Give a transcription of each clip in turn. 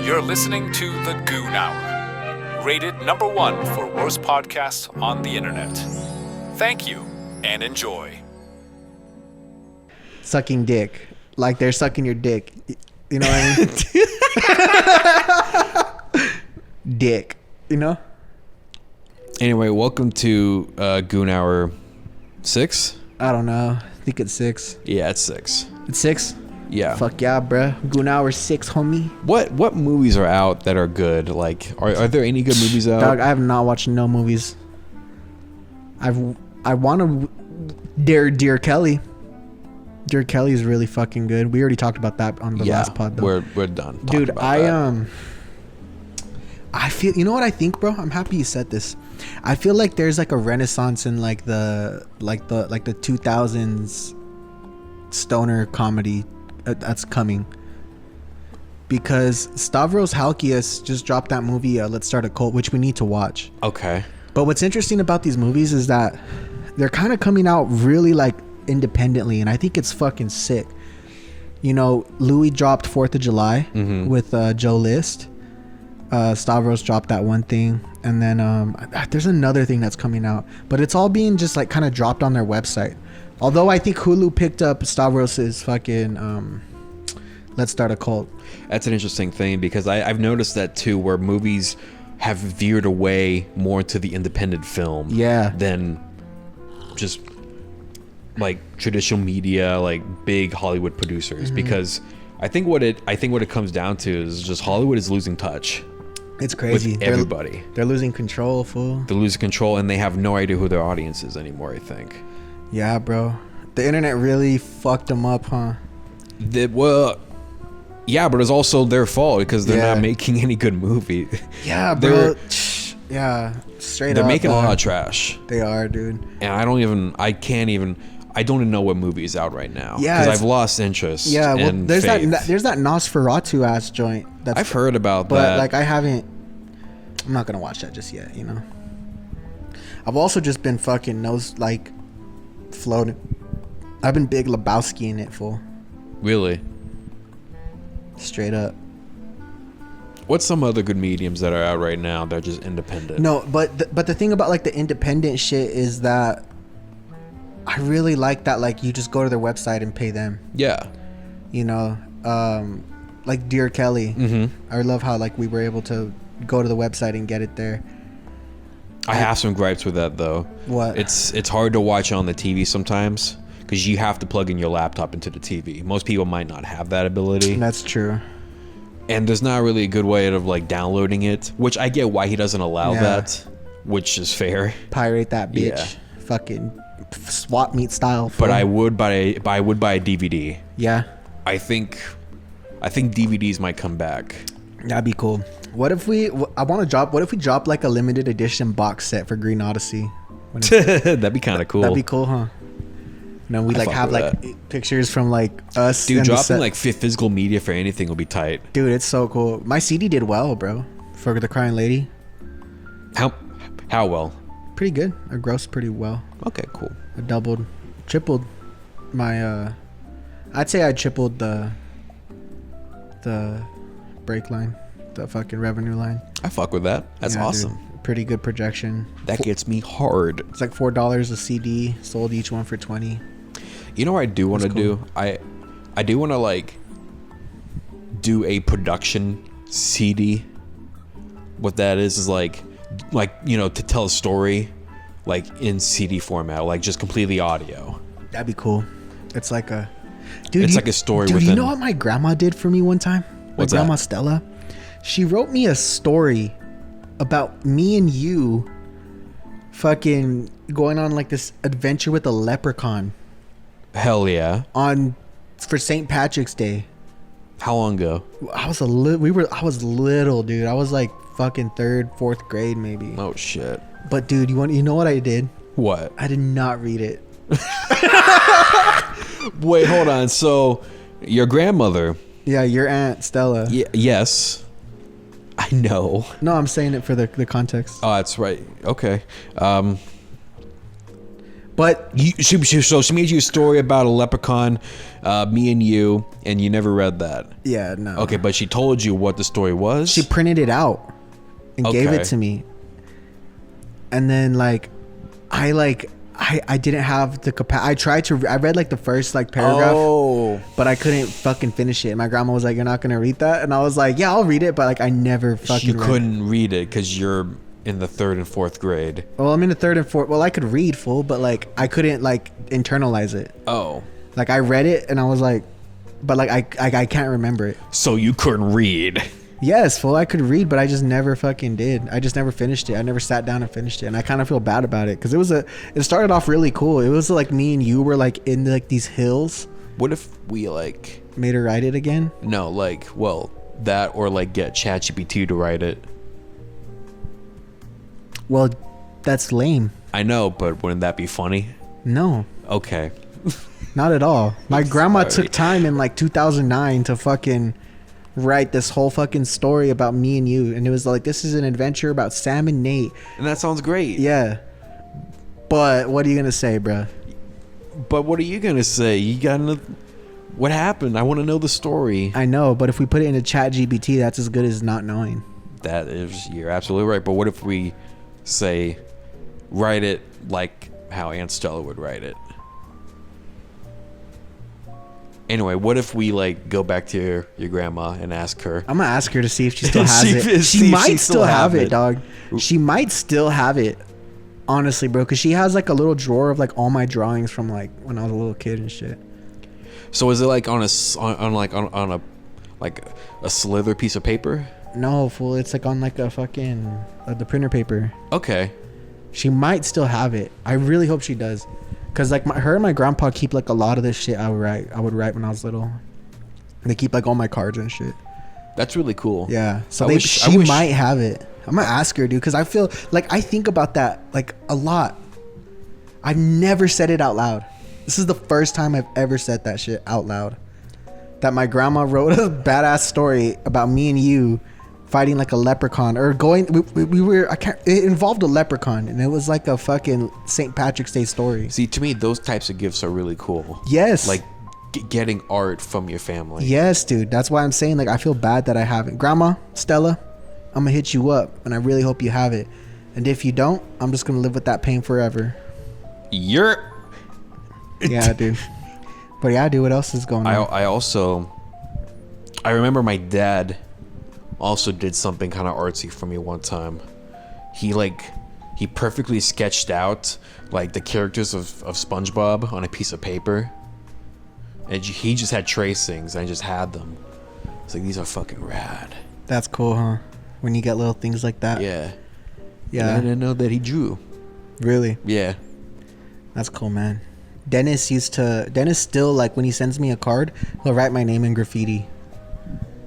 You're listening to the Goon Hour, rated #1 for worst podcasts on the internet. Thank you and enjoy. Sucking dick. Like they're sucking your dick. You know what I mean? Dick. You know? Anyway, welcome to Goon Hour 6? I don't know. I think it's 6. Yeah, it's 6. It's 6? Yeah. Fuck yeah, bruh. Goon Hour 6, homie. What movies are out that are good? Like, are there any good movies out? Dog, I have not watched no movies. I want to... Dear Kelly. Dear Kelly is really fucking good. We already talked about that on the last pod, though. We're done. Dude, I feel, you know what I think, bro? I'm happy you said this. I feel like there's like a renaissance in like the 2000s stoner comedy that's coming, because Stavros Halkias just dropped that movie Let's Start a Cult, which we need to watch. Okay. But what's interesting about these movies is that they're kind of coming out really like independently, and I think it's fucking sick. You know, Louis dropped 4th of July with Joe List. Stavros dropped that one thing, and then there's another thing that's coming out, but it's all being just like kind of dropped on their website. Although I think Hulu picked up Stavros's fucking Let's Start a Cult. That's an interesting thing, because I've noticed that too, where movies have veered away more to the independent film than just like traditional media, like big Hollywood producers. Because I think what it comes down to is just Hollywood is losing touch. It's crazy. With everybody. They're losing control, fool. They're losing control, and they have no idea who their audience is anymore, I think. Yeah, bro. The internet really fucked them up, huh? Yeah, but it's also their fault, because they're not making any good movie. Yeah, bro. Yeah, straight up. They're making a lot of trash. They are, dude. And I don't even know what movie is out right now. Yeah, because I've lost interest. Yeah, well, there's faith. that Nosferatu ass joint. I've heard about but, that, like, I'm not gonna watch that just yet. You know. I've also just been fucking floating. I've been Big Lebowski in it, fool. Really? Straight up. What's some other good mediums that are out right now that are just independent? No, but the thing about like the independent shit is that I really like that, like, you just go to their website and pay them. Yeah. You know, like Dear Kelly. I love how like we were able to go to the website and get it there. I have some gripes with that, though. What? It's hard to watch on the TV sometimes, because you have to plug in your laptop into the TV. Most people might not have that ability. That's true. And there's not really a good way of like downloading it, which I get why he doesn't allow that, which is fair. Pirate that bitch. Yeah. Fucking swap meet style. But I would buy a DVD. Yeah. I think DVDs might come back. That'd be cool. What if we drop like a limited edition box set for Green Odyssey? That'd be kind of cool. That'd be cool, huh? You know, we like have like pictures from like us. Dude, dropping like physical media for anything will be tight. Dude, it's so cool. My CD did well, bro. For The Crying Lady. How well? Pretty good. I grossed pretty well. Okay, cool. I tripled my I'd say I tripled the break line, the fucking revenue line. I fuck with that. That's awesome. Dude, pretty good projection. That gets me hard. It's like $4 a CD. Sold each one for $20. You know what I do want to do? I do want to like do a production CD. What that is like, you know, to tell a story like in CD format, like just completely audio. That'd be cool. It's like a like a story. Dude, you know what my grandma did for me one time? What's my grandma that? Stella. She wrote me a story about me and you fucking going on like this adventure with a leprechaun. Hell yeah. For St. Patrick's Day. How long ago? I was little, dude. I was like fucking 3rd, 4th grade maybe. Oh shit. But dude, you know what I did? What? I did not read it. Wait, hold on. So your grandmother. Yeah, your Aunt Stella. Yes. I know. No, I'm saying it for the context. Oh, that's right. Okay. But she made you a story about a leprechaun, me and you never read that. Yeah, no. Okay, but she told you what the story was. She printed it out and gave it to me. And then like I didn't have the capacity. I read like the first like paragraph, but I couldn't fucking finish it. My grandma was like, "You're not gonna read that," and I was like, "Yeah, I'll read it," but like I never fucking. You couldn't read it because you're in the 3rd and 4th grade. Well, I'm in the 3rd and 4th. Well, I could read full, but like I couldn't like internalize it. Oh. Like I read it and I was like, but like I can't remember it. So you couldn't read. Yes, full. I could read, but I just never fucking did. I just never finished it. I never sat down and finished it, and I kind of feel bad about it because it started off really cool. It was like me and you were like in like these hills. What if we like made her write it again? No, like that or like get ChatGPT to write it. Well, that's lame. I know, but wouldn't that be funny? No. Okay. Not at all. My grandma took time in like 2009 to fucking write this whole fucking story about me and you, and it was like, this is an adventure about Sam and Nate, and that sounds great. Yeah, but what are you gonna say, bruh? But what are you gonna say? You gotta what happened. I want to know the story. I know, but if we put it into ChatGPT, that's as good as not knowing. You're absolutely right. But what if we say write it like how Aunt Stella would write it? Anyway, what if we like go back to your grandma and ask her? I'm gonna ask her to see if she still has it. She might still have it, dog. She might still have it, honestly, bro. Because she has like a little drawer of like all my drawings from like when I was a little kid and shit. So is it like on a slither piece of paper? No, fool. It's like on like a fucking the printer paper. Okay. She might still have it. I really hope she does. Cause like her and my grandpa keep like a lot of this shit I would write when I was little. They keep like all my cards and shit. That's really cool. Yeah. So she might have it. I'm gonna ask her, dude, because I feel like I think about that like a lot. I've never said it out loud. This is the first time I've ever said that shit out loud. That my grandma wrote a badass story about me and you fighting like a leprechaun or going we were it involved a leprechaun and it was like a fucking St. Patrick's Day story. See, to me those types of gifts are really cool. Yes. Like getting art from your family. Yes, dude. That's why I'm saying like I feel bad that I haven't. Grandma Stella, I'm gonna hit you up and I really hope you have it. And if you don't, I'm just gonna live with that pain forever. Yeah, dude. But yeah, dude, what else is going on? I remember my dad also did something kind of artsy for me one time. He perfectly sketched out like the characters of SpongeBob on a piece of paper, and he just had tracings and I just had them. It's like, these are fucking rad. That's cool, huh? When you get little things like that. Yeah. Yeah. I didn't know that he drew. Really? Yeah. That's cool, man. Dennis still, like, when he sends me a card, he'll write my name in graffiti.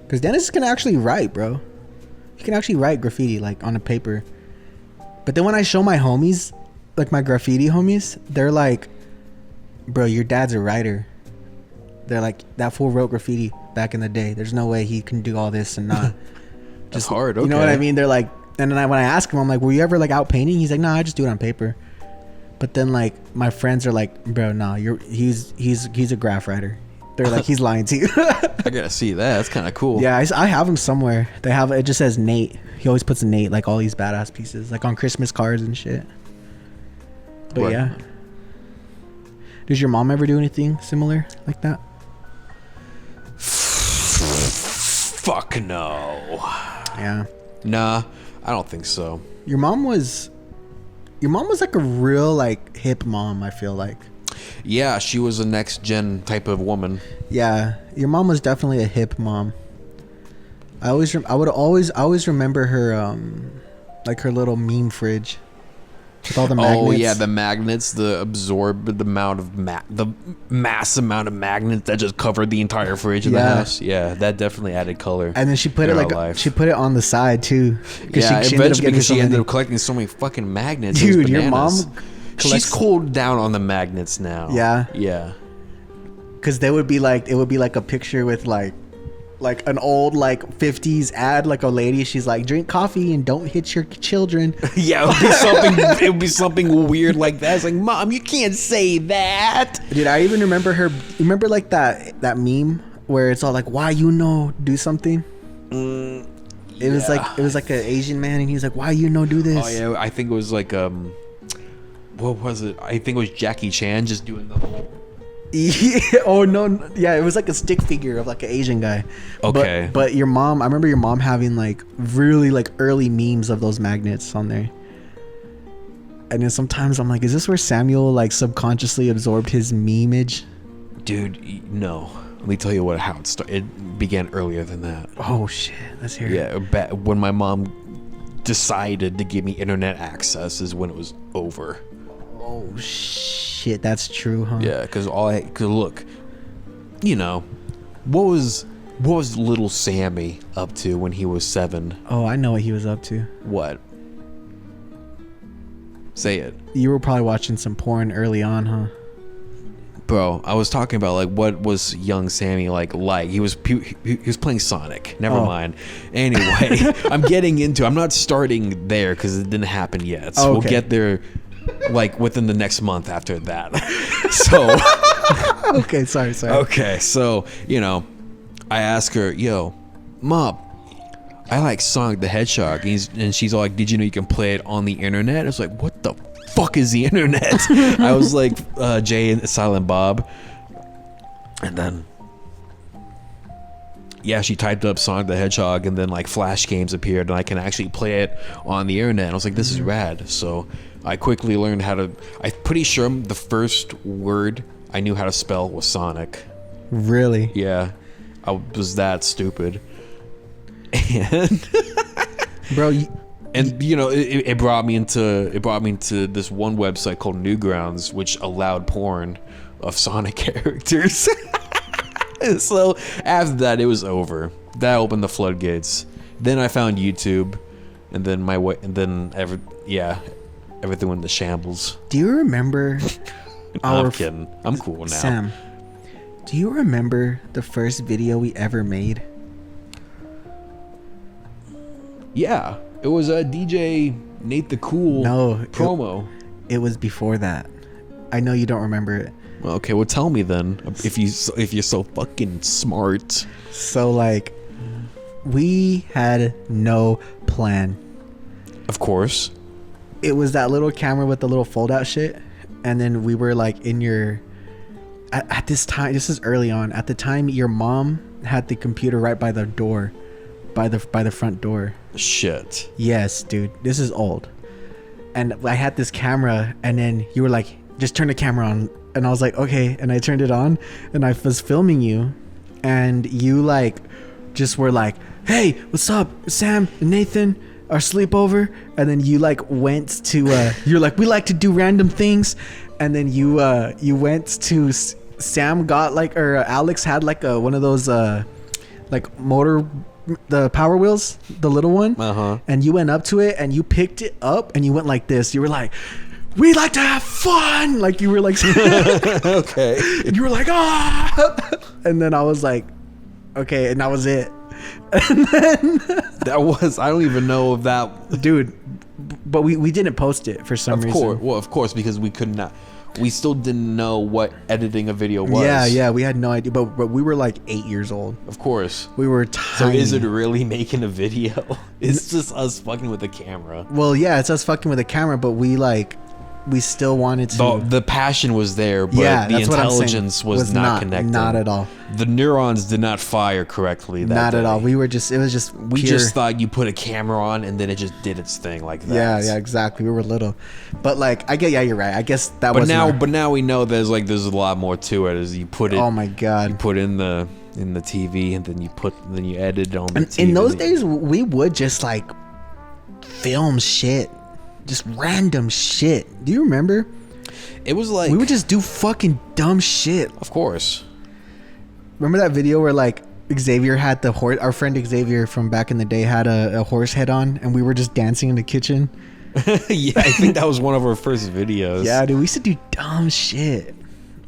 Because Dennis can actually write, bro. He can actually write graffiti, like, on a paper. But then when I show my homies, like, my graffiti homies, they're like, bro, your dad's a writer. They're like, that fool wrote graffiti back in the day. There's no way he can do all this and not. That's hard, okay. You know what I mean? They're like, and then when I ask him, I'm like, were you ever, like, out painting? He's like, no, I just do it on paper. But then, like, my friends are like, bro, nah, he's a graph writer. They're like, he's lying to you. I gotta see that. That's kind of cool. Yeah, I have him somewhere. It just says Nate. He always puts a Nate, like all these badass pieces, like on Christmas cards and shit. But what? Yeah. Does your mom ever do anything similar like that? Fuck no. Yeah. Nah, I don't think so. Your mom was like a real like hip mom, I feel like. Yeah, she was a next gen type of woman. Yeah, your mom was definitely a hip mom. I always remember her like her little meme fridge with all the magnets. Oh yeah, the magnets, the mass amount of magnets that just covered the entire fridge in the house. Yeah, that definitely added color. And then she put it on the side too. Yeah, eventually because she ended up collecting so many fucking magnets. Dude, your mom. She's cooled down on the magnets now. Yeah. Yeah. Because it would be like a picture with like like an old like 50s ad, like a lady, she's like, drink coffee and don't hit your children. Yeah, it would be something weird like that. It's like, Mom, you can't say that. Dude, I even remember her. Remember like that meme where it's all like, why do something. It was like an Asian man, and he was like, why do this? Oh yeah, I think it was like what was it? I think it was Jackie Chan just doing the whole. Yeah, oh no, yeah, it was like a stick figure of like an Asian guy. Okay, but your mom, I remember your mom having like really like early memes of those magnets on there. And then sometimes I'm like, is this where Samuel like subconsciously absorbed his meme-age? Dude, no. Let me tell you how it started. It began earlier than that. Oh shit, let's hear it. Yeah, when my mom decided to give me internet access is when it was over. Oh shit, that's true, huh? Yeah, because look, what was little Sammy up to when he was 7? Oh, I know what he was up to. What? Say it. You were probably watching some porn early on, huh? Bro, I was talking about like what was young Sammy like. He was playing Sonic. Never mind. Anyway, I'm not starting there because it didn't happen yet. So We'll get there like within the next month after that. So okay, sorry. Okay, so I ask her, yo, Mom, I like Sonic the Hedgehog, and she's all like, did you know you can play it on the internet? I was like, what the fuck is the internet? I was like, Jay and Silent Bob, and then she typed up Sonic the Hedgehog, and then like Flash games appeared, and I can actually play it on the internet. And I was like, this is rad. So I quickly learned how to. I'm pretty sure the first word I knew how to spell was Sonic. Really? Yeah, I was that stupid. And bro, it brought me into this one website called Newgrounds, which allowed porn of Sonic characters. So after that, it was over. That opened the floodgates. Then I found YouTube, and then everything went to shambles. Do you remember? I'm kidding. I'm cool now. Sam, do you remember the first video we ever made? Yeah, it was a DJ Nate the Cool promo. It was before that. I know you don't remember it. Okay, well tell me then, if you're so fucking smart. So like, we had no plan. Of course. It was that little camera with the little fold out shit, and then we were like in your. At this time, this is early on. At the time, your mom had the computer right by the door, by the front door. Shit. Yes, dude. This is old. And I had this camera, and then you were like, just turn the camera on. And I was like, okay. And I turned it on, and I was filming you, and you like just were like, hey, what's up, Sam and Nathan, our sleepover. And then you like went to you're like, we like to do random things. And then you went to Sam got like, or Alex had like one of those like motor, the Power Wheels, the little one. And you went up to it, and you picked it up, and you went like this. You were like, we like to have fun. Like you were like, okay. And you were like, ah. And then I was like, okay. And that was it. And then I don't even know if that, dude, but we didn't post it for some reason. Of course, because we could not. We still didn't know what editing a video was. Yeah, we had no idea, but we were like 8 years old. Of course. We were tiny. So is it really making a video? It's just us fucking with the camera. Well, yeah, it's us fucking with the camera, but we still wanted to. The passion was there, but the intelligence was not connected. Not at all. The neurons did not fire correctly that day. At all. We just thought you put a camera on and then it just did its thing like that. Yeah, exactly. We were little. But like, you're right. I guess that was. But now we know there's a lot more to it. As you put it. Oh my god. You put in the TV, and then you edit on the TV. In those days, we would just like film shit. Just random shit. Do you remember? It was like, we would just do fucking dumb shit. Of course. Remember that video where like Xavier had the horse? Our friend Xavier from back in the day had a horse head on, and we were just dancing in the kitchen. Yeah, I think that was one of our first videos. Yeah, dude, we used to do dumb shit.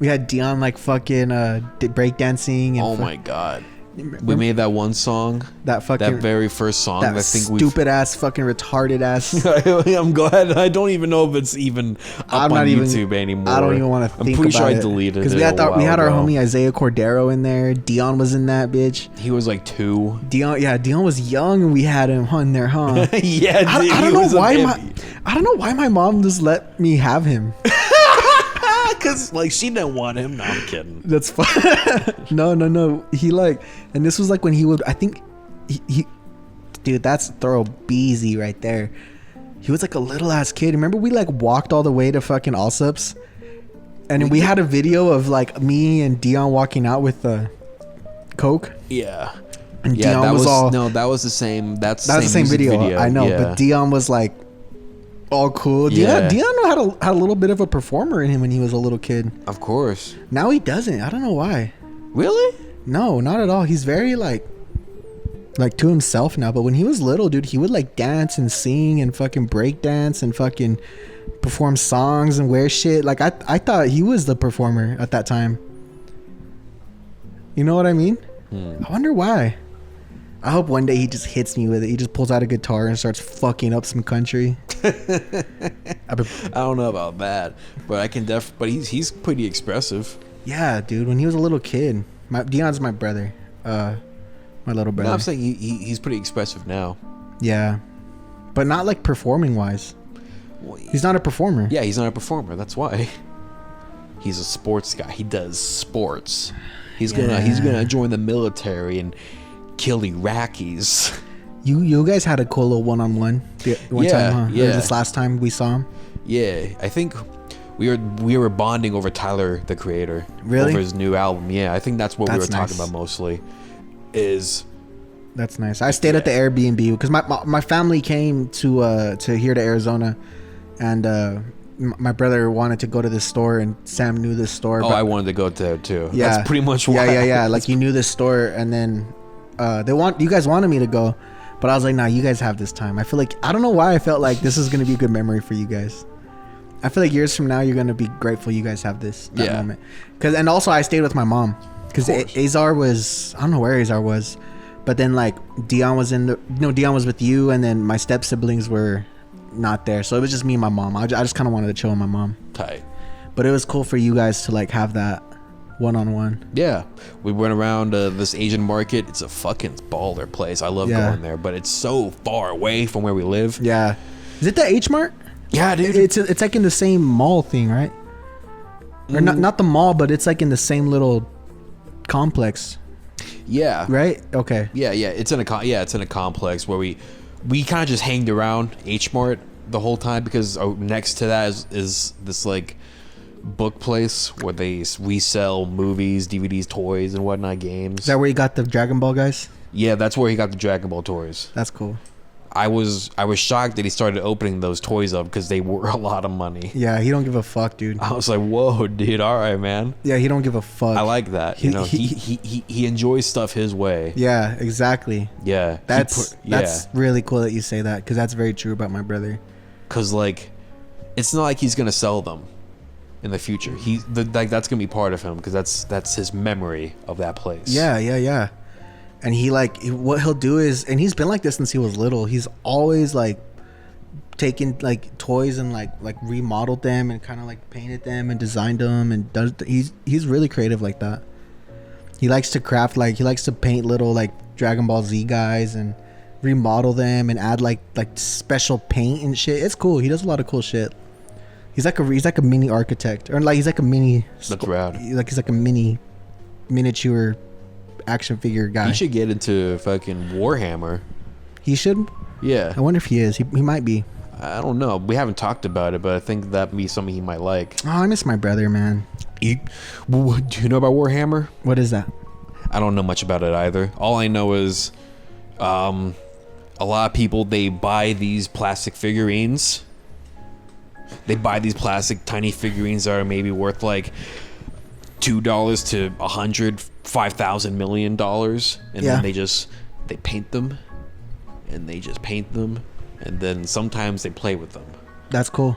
We had Dion like fucking breakdancing. Oh my god. We made that one song. That very first song. That I think stupid ass fucking retarded ass. I'm glad. I don't even know if it's even up on YouTube anymore. I don't even want to think about it. I'm pretty sure I deleted it. Because we had our homie Isaiah Cordero in there. Dion was in that bitch. He was like 2. Dion was young and we had him on there, huh? Yeah, dude, I don't know why my mom just let me have him. Because like she didn't want him. No, I'm kidding. That's fine. No. He and this was like when he would. I think he dude, that's thorough beezy right there. He was like a little ass kid. Remember we like walked all the way to fucking Allsup's, and we had a video of like me and Dion walking out with Coke. Yeah. And Dion was all that was the same. That's the same video. I know, but Dion was like all cool. Dion had a little bit of a performer in him when he was a little kid. Of course. Now he doesn't. I don't know why. Really? No, not at all. He's very like to himself now. But when he was little, dude, he would like dance and sing and fucking break dance and fucking perform songs and wear shit. Like I thought he was the performer at that time. You know what I mean? I wonder why. I hope one day he just hits me with it. He just pulls out a guitar and starts fucking up some country. I don't know about that, but I can but he's pretty expressive. Yeah, dude. When he was a little kid, Dion's my brother, my little brother. No, I'm saying he's pretty expressive now. Yeah, but not like performing wise. Well, he's not a performer. Yeah, he's not a performer. That's why. He's a sports guy. He does sports. He's gonna join the military and kill Iraqis. You guys had a cool little one-on-one time, huh? Yeah. Or this last time we saw him. Yeah, I think we were bonding over Tyler the Creator. Really? Over his new album. Yeah, I think that's what we were talking about mostly. That's nice. I stayed at the Airbnb because my family came to here to Arizona, and my brother wanted to go to this store, and Sam knew this store. Oh, I wanted to go there too. Yeah, that's pretty much why. Yeah. Like he knew this store, and then you guys wanted me to go, but I was like, nah, you guys have this time. I feel like I don't know why I felt like this is gonna be a good memory for you guys. I feel like years from now you're gonna be grateful you guys have that moment. And also I stayed with my mom because Azar was, I don't know where Azar was, but then like Dion was Dion was with you, and then my step siblings were not there, so it was just me and my mom. I just kind of wanted to chill with my mom. Tight. But it was cool for you guys to like have that one-on-one. Yeah, we went around this Asian market. It's a fucking baller place. I love going there, but it's so far away from where we live. Yeah. Is it the H Mart? Yeah, dude. It's like in the same mall thing, right? Or not the mall, but it's like in the same little complex. Yeah. Right? Okay. Yeah. It's in a complex where we kind of just hanged around H Mart the whole time, because next to that is this like book place where we sell movies, DVDs, toys, and whatnot, games. Is that where you got the Dragon Ball guys? Yeah, that's where he got the Dragon Ball toys. That's cool. I was shocked that he started opening those toys up because they were a lot of money. Yeah, he don't give a fuck, dude. I was like, whoa, dude, all right, man. Yeah, he don't give a fuck. I like that. He enjoys stuff his way. Yeah, exactly. Yeah. That's really cool that you say that, because that's very true about my brother. Because like, it's not like he's gonna sell them in the future. That's gonna be part of him, because that's his memory of that place. Yeah. And he what he'll do is, and he's been like this since he was little. He's always like taken like toys and like remodeled them and kind of like painted them and designed them, and he's really creative like that. He likes to craft, like he likes to paint little like Dragon Ball Z guys and remodel them and add like special paint and shit. It's cool. He does a lot of cool shit. He's like a mini architect, or like he's like a mini. That's rad. Like he's like a miniature action figure guy. He should get into fucking Warhammer. He should? Yeah. I wonder if he is. He might be. I don't know. We haven't talked about it, but I think that'd be something he might like. Oh, I miss my brother, man. Do you know about Warhammer? What is that? I don't know much about it either. All I know is a lot of people, they buy these plastic figurines. They buy these plastic tiny figurines that are maybe worth like $2 to $100, $5,000 million, and then they paint them, and they just paint them, and then sometimes they play with them. That's cool.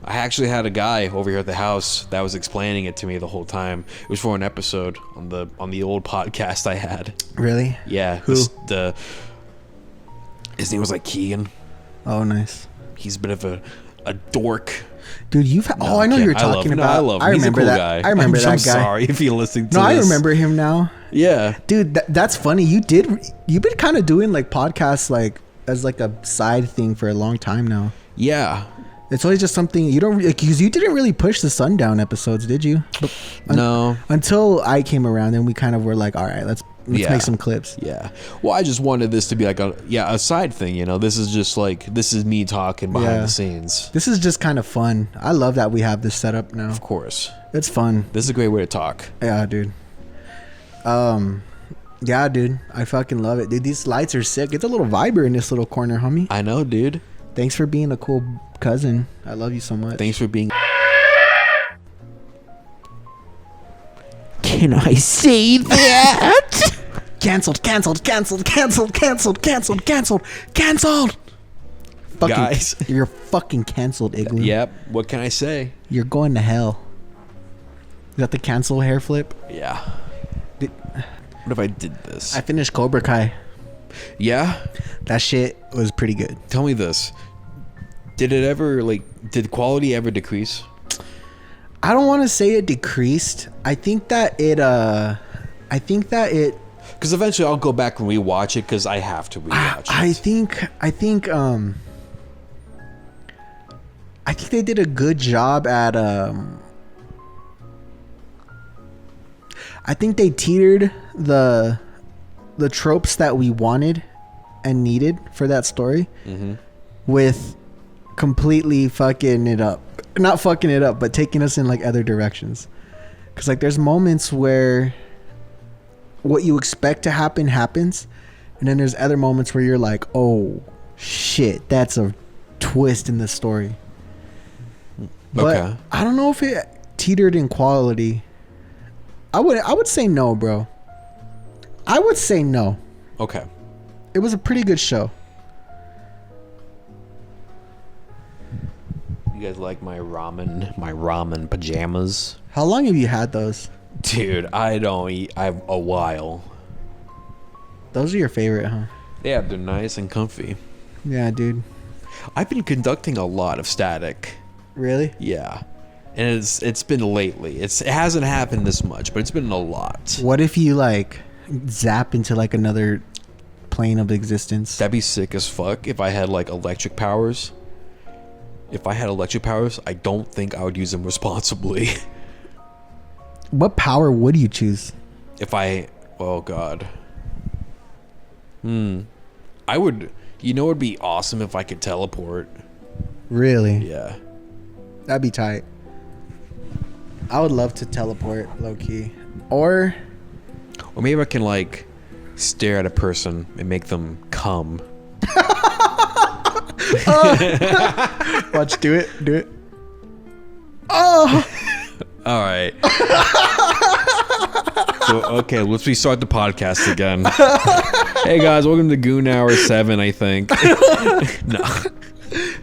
I actually had a guy over here at the house that was explaining it to me the whole time. It was for an episode on the old podcast I had. Really? Yeah. Who? His name was like Keegan. Oh, nice. He's a bit of a dork. Dude, I know you're talking about. I love him. I He's remember a cool that guy. I remember I'm that guy. sorry if you're listening to this. No, I remember him now. Yeah. Dude, that's funny. You've been kind of doing like podcasts like as like a side thing for a long time now. Yeah. It's always just something you don't, because you didn't really push the Sundown episodes, did you? No. Until I came around, and we kind of were like, all right, let's make some clips. Yeah. Well, I just wanted this to be like a side thing, you know. This is me talking behind the scenes. This is just kind of fun. I love that we have this set up now. Of course. It's fun. This is a great way to talk. Yeah, dude. Yeah, dude. I fucking love it. Dude, these lights are sick. It's a little viber in this little corner, homie. I know, dude. Thanks for being a cool cousin. I love you so much. Thanks for being... Can I say that? Cancelled. Fucking, guys. You're fucking canceled, Igloo. Yep. What can I say? You're going to hell. Is that the cancel hair flip? Yeah. What if I did this? I finished Cobra Kai. Yeah? That shit was pretty good. Tell me this. Did quality ever decrease? I don't want to say it decreased. I think that it because eventually I'll go back and rewatch it because I have to rewatch it. I think they did a good job at I think they teetered the tropes that we wanted and needed for that story with completely fucking it up. Not fucking it up, but taking us in like other directions. Because like there's moments where what you expect to happen happens, and then there's other moments where you're like, oh shit, that's a twist in the story. But okay. I don't know if it teetered in quality. I would say no, bro. I would say no. Okay. It was a pretty good show. You guys like my ramen pajamas? How long have you had those? Dude, I don't eat. I've a while. Those are your favorite, huh? Yeah, they're nice and comfy. Yeah, dude. I've been conducting a lot of static. Really? Yeah. And it's been lately. It hasn't happened this much, but it's been a lot. What if you like zap into like another plane of existence? That'd be sick as fuck if I had like electric powers. If I had electric powers, I don't think I would use them responsibly. What power would you choose? Oh god. I would, it'd be awesome if I could teleport. Really? Yeah. That'd be tight. I would love to teleport, low key. Or maybe I can like stare at a person and make them come. watch, do it. Oh. All right. So, okay, let's restart the podcast again. Hey guys, welcome to Goon Hour 7, I think. No.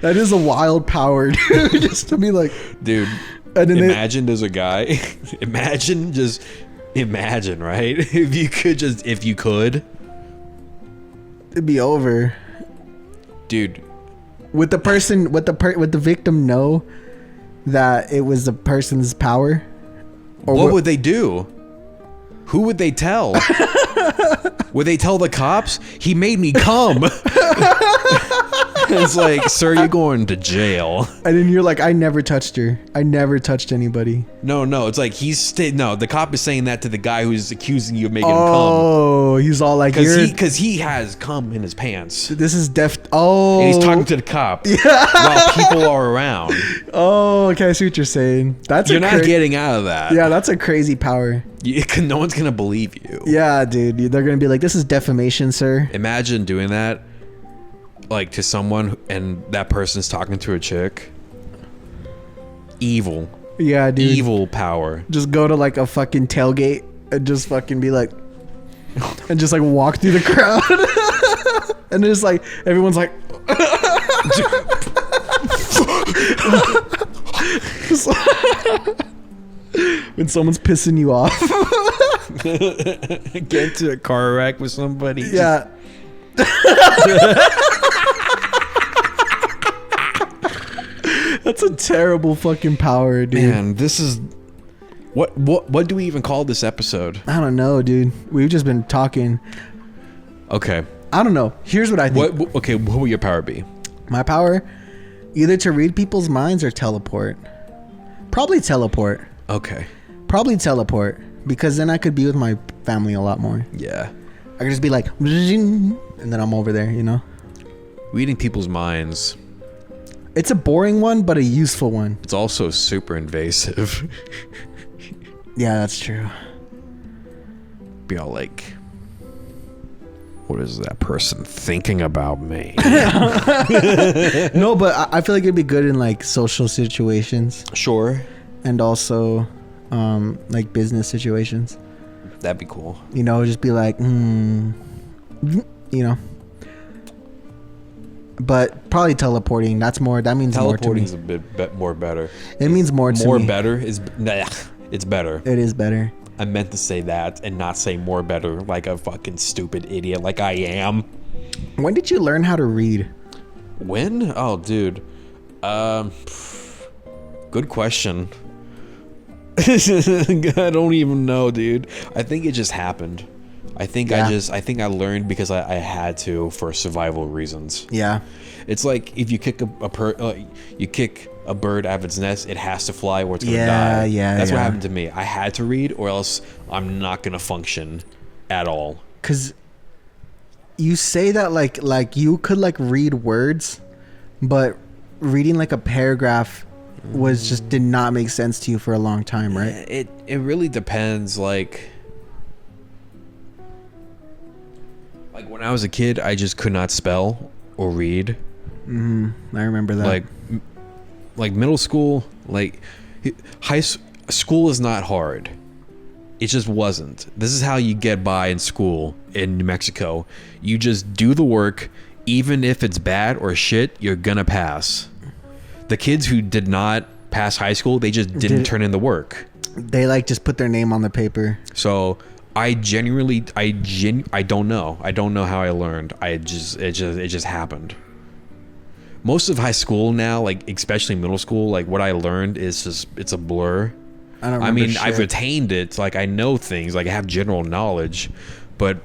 That is a wild power, dude. Just to be like, dude. And then imagine there's a guy. Imagine, right? If you could, it'd be over, dude. Would the victim know that it was the person's power? Or what would they do? Who would they tell? Would they tell the cops? He made me come. It's like, sir, you're going to jail. And then you're like, I never touched her. I never touched anybody. No. It's like the cop is saying that to the guy who's accusing you of making him come. Oh, he's all like, because he has cum in his pants. This is and he's talking to the cop while people are around. Oh, okay, I see what you're saying. You're not getting out of that. Yeah, that's a crazy power. No one's gonna believe you. Yeah, dude. They're gonna be like, this is defamation, sir. Imagine doing that, like, to someone, and that person's talking to a chick. Evil. Yeah, dude. Evil power. Just go to like a fucking tailgate and just fucking be like, and just like walk through the crowd, and just like everyone's like, When someone's pissing you off. Get into a car wreck with somebody. Yeah. That's a terrible fucking power, dude. Man, this is what do we even call this episode? I don't know, dude. We've just been talking. Okay. I don't know. Here's what I think. What will your power be? My power, either to read people's minds or teleport. Probably teleport. Okay. Probably teleport, because then I could be with my family a lot more. Yeah. I could just be like, and then I'm over there, you know? Reading people's minds. It's a boring one, but a useful one. It's also super invasive. Yeah, that's true. Be all like, what is that person thinking about me? No, but I feel like it'd be good in like social situations. Sure. And also like business situations. That'd be cool. You know, just be like, you know. But probably teleporting. That means Teleporting is more to me. a bit more better. It means more to me. More better is it's better. It is better. I meant to say that and not say more better like a fucking stupid idiot like I am. When did you learn how to read? When? Oh, dude. Good question. I don't even know, dude. I think it just happened. I think I learned because I had to for survival reasons. Yeah. It's like if you kick you kick a bird out of its nest, it has to fly or it's gonna die. Yeah. That's what happened to me. I had to read or else I'm not gonna function at all. 'Cause you say that like you could like read words, but reading like a paragraph did not make sense to you for a long time, right? It really depends. Like when I was a kid, I just could not spell or read. I remember that. Like middle school, like school is not hard. It just wasn't. This is how you get by in school in New Mexico. You just do the work, even if it's bad or shit, you're gonna pass. The kids who did not pass high school, they just didn't turn in the work. They like just put their name on the paper. So I don't know. I don't know how I learned. It just happened. Most of high school now, like especially middle school, like what I learned is just it's a blur. I mean, shit. I've retained it. Like I know things. Like I have general knowledge, but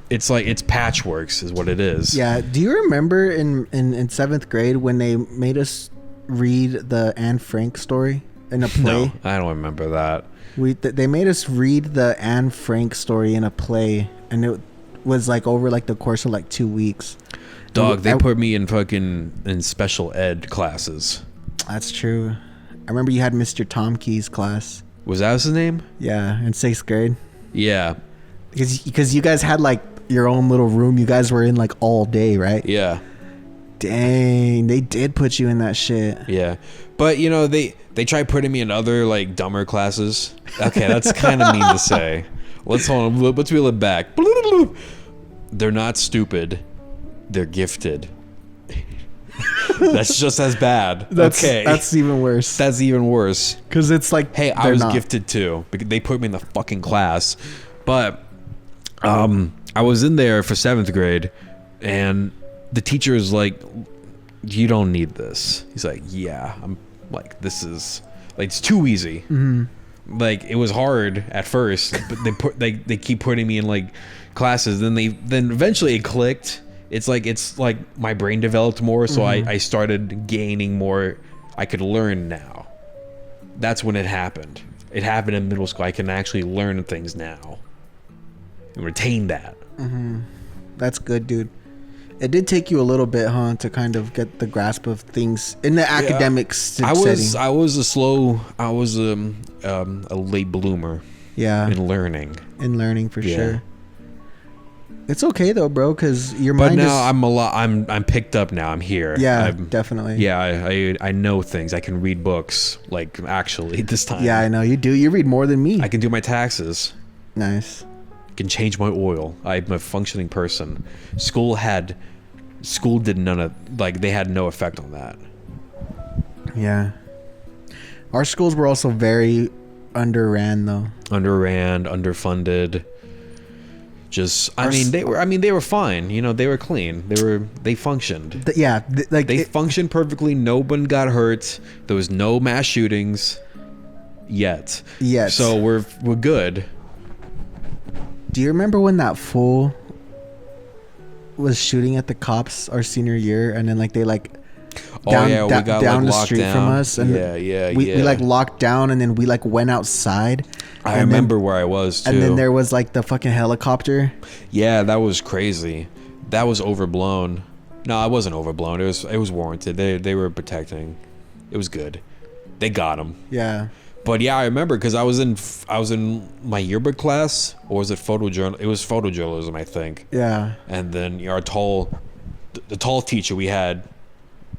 it's like it's patchworks is what it is. Yeah. Do you remember in 7th grade when they made us read the Anne Frank story in a play? No, I don't remember that. They made us read the Anne Frank story in a play, and it was like over like the course of like 2 weeks. Dog, they put me in special ed classes. That's true. I remember you had Mr. Tomkey's class. Was that his name? Yeah, in 6th grade. Yeah. Because you guys had like your own little room. You guys were in like all day, right? Yeah. Dang, they did put you in that shit. Yeah. But you know, they tried putting me in other like dumber classes. Okay, that's kind of mean to say. Let's reel it back. They're not stupid. They're gifted. That's just as bad. That's even worse. That's even worse. Because it's like, hey, I was gifted too. Because they put me in the fucking class. But I was in there for 7th grade, and the teacher is like, "You don't need this." He's like, "Yeah." I'm like, "This is like it's too easy." Mm-hmm. Like it was hard at first, but they keep putting me in like classes. Then eventually it clicked. It's like my brain developed more, so I started gaining more. I could learn now. That's when it happened. It happened in middle school. I can actually learn things now and retain that. Mm-hmm. That's good, dude. It did take you a little bit, huh, to kind of get the grasp of things in the academic setting. I was a late bloomer. Yeah. In learning. For sure. It's okay though, bro, because your mind. But now I'm picked up now. I'm here. Yeah, definitely. Yeah, I know things. I can read books. Like actually, this time. Yeah, I know you do. You read more than me. I can do my taxes. Nice. I can change my oil. I'm a functioning person. School did none of they had no effect on that. Yeah. Our schools were also very underran, though. Underfunded. Just, they were fine. You know, they were clean. They functioned. They functioned perfectly. No one got hurt. There was no mass shootings yet. So we're good. Do you remember when that fool was shooting at the cops our senior year, and then like they like down the street from us, and we like locked down, and then we like went outside. I remember where I was too. And then there was like the fucking helicopter. Yeah, that was crazy. That was overblown. No, it wasn't overblown. It was warranted. They were protecting. It was good. They got him. Yeah. But yeah, I remember because I was in my yearbook class, or was it photojournal? It was photojournalism, I think. Yeah. And then the tall teacher we had,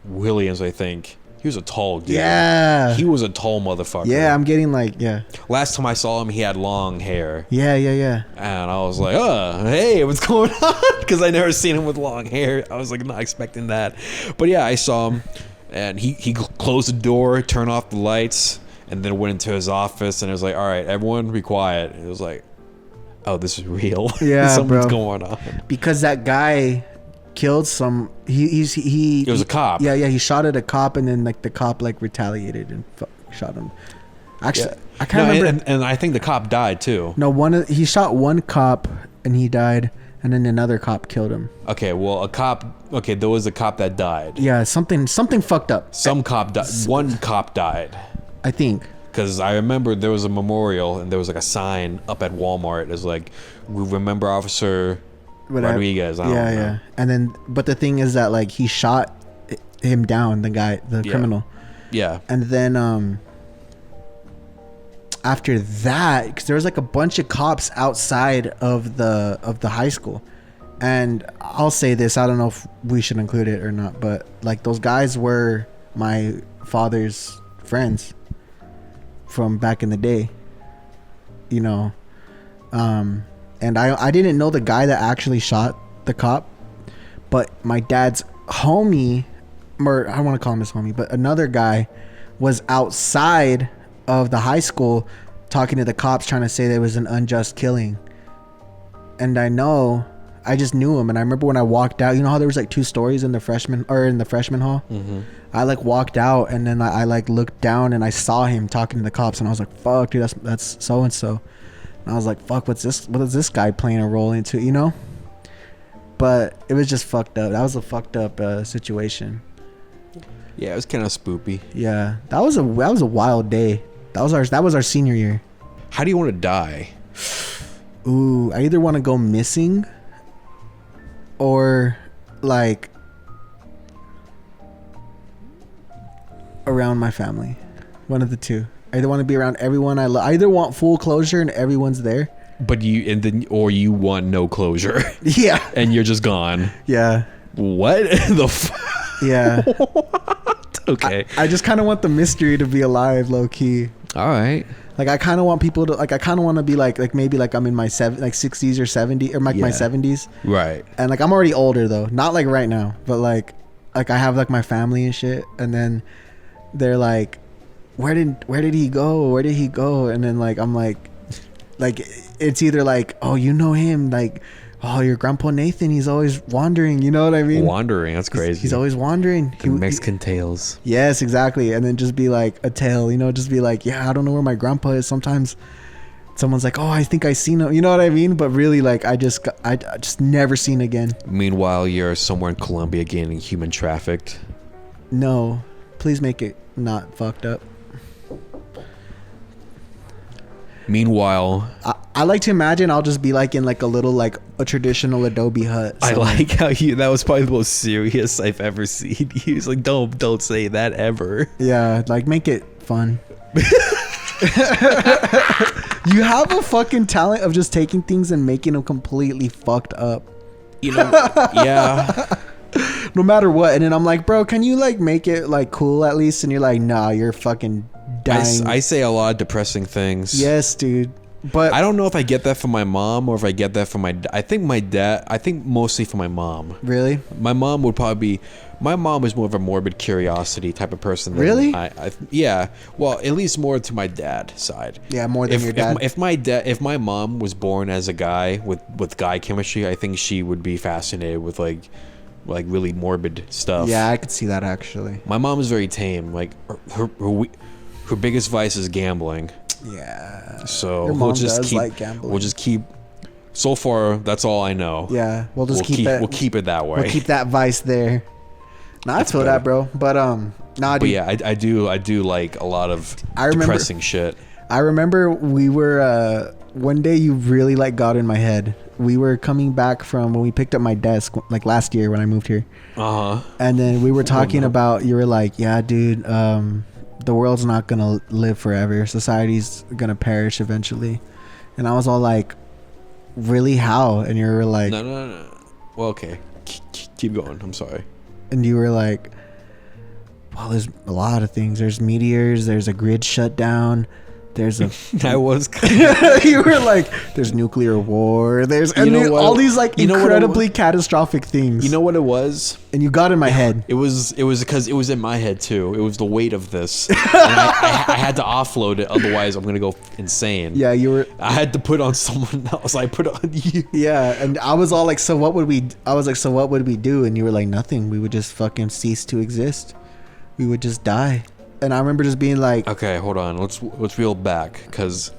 Williams, I think. He was a tall dude. Yeah. He was a tall motherfucker. Yeah, I'm getting like, yeah. Last time I saw him, he had long hair. Yeah. And I was like, hey, what's going on? Because I never seen him with long hair. I was like not expecting that. But yeah, I saw him, and he closed the door, turned off the lights, and then went into his office, and it was like, all right, everyone be quiet. And it was like, oh, this is real. Yeah, something's going on. Because that guy killed some. It was a cop. Yeah, he shot at a cop, and then like the cop like retaliated and shot him. Actually, yeah. I can't remember. And I think the cop died too. No, he shot one cop and he died, and then another cop killed him. Okay, well, there was a cop that died. Yeah, something fucked up. Some cop died. One cop died, I think. Because I remember there was a memorial, and there was like a sign up at Walmart. It was like, we remember Officer Rodriguez. I don't know. And then, but the thing is that like he shot him down, the criminal. Yeah. And then after that, because there was like a bunch of cops outside of the high school, and I'll say this, I don't know if we should include it or not, but like those guys were my father's friends from back in the day, you know. And I didn't know the guy that actually shot the cop, but my dad's homie, or I don't want to call him his homie, but another guy was outside of the high school talking to the cops, trying to say there was an unjust killing. And I just knew him. And I remember when I walked out, you know how there was like 2 stories in the freshman hall? Mm-hmm. I like walked out, and then I like looked down, and I saw him talking to the cops, and I was like, fuck, dude, that's so and so. And I was like, fuck, what is this guy playing a role into, you know? But it was just fucked up. That was a fucked up situation. Yeah, it was kind of spoopy. Yeah, that was a wild day. That was our senior year. How do you want to die? Ooh, I either want to go missing, or like around my family. One of the two. I either want to be around everyone I love. I either want full closure and everyone's there. But or you want no closure. Yeah. And you're just gone. Yeah. What the Yeah. What? Okay. I just kind of want the mystery to be alive, low key. All right. Like I kind of want people to like. I kind of want to be like maybe like I'm in my 60s or 70s or my 70s. Right. And like I'm already older though, not like right now, but like I have like my family and shit, and then they're like, where did he go? Where did he go? And then like I'm like it's either like, oh, you know him, like, oh, your grandpa Nathan, he's always wandering, you know what I mean? Wandering, that's crazy. He's always wandering. Mexican tales. Yes, exactly. And then just be like a tale, you know, just be like, yeah, I don't know where my grandpa is. Sometimes someone's like, oh, I think I seen him, you know what I mean? But really, like, I just never seen again. Meanwhile, you're somewhere in Colombia getting human trafficked. No, please make it not fucked up. Meanwhile, I like to imagine I'll just be like in like a little like a traditional Adobe hut somewhere. I like how that was probably the most serious I've ever seen. He was like, don't say that ever. Yeah, like make it fun. You have a fucking talent of just taking things and making them completely fucked up. You know, yeah. No matter what. And then I'm like, bro, can you like make it like cool at least? And you're like, nah, you're fucking dying. I say a lot of depressing things. Yes, dude. But I don't know if I get that from my mom or if I get that from I think mostly from my mom. Really? My mom would probably be. My mom was more of a morbid curiosity type of person. Really? Yeah. Well, at least more to my dad's side. Yeah, more than your dad. If my mom was born as a guy with guy chemistry, I think she would be fascinated with like really morbid stuff. Yeah, I could see that actually. My mom is very tame. Like her biggest vice is gambling. Yeah. So Your mom we'll just does keep. like gambling. We'll just keep. So far, that's all I know. Yeah, we'll keep it. We'll keep it that way. We'll keep that vice there. Nah, I feel that, bro. But nah, But dude. yeah, I do like a lot of depressing shit. I remember we were one day you really like got in my head. We were coming back from when we picked up my desk like last year when I moved here. And then we were talking about, you were like, yeah, dude, the world's not gonna live forever. Society's gonna perish eventually. And I was all like, really, how? And you were like, No. Well, okay, keep going. I'm sorry. And you were like, well, there's a lot of things. There's meteors. There's a grid shutdown. There's a. I was. You were like, there's nuclear war. There's all these like incredibly catastrophic things. You know what it was? And you got in my head. It was because it was in my head too. It was the weight of this, and I had to offload it. Otherwise, I'm gonna go insane. Yeah, you were. I had to put on someone else. I put on you. Yeah, and I was all like, so what would we? I was like, so what would we do? And you were like, nothing. We would just fucking cease to exist. We would just die. And I remember just being like, okay, hold on. Let's reel back, because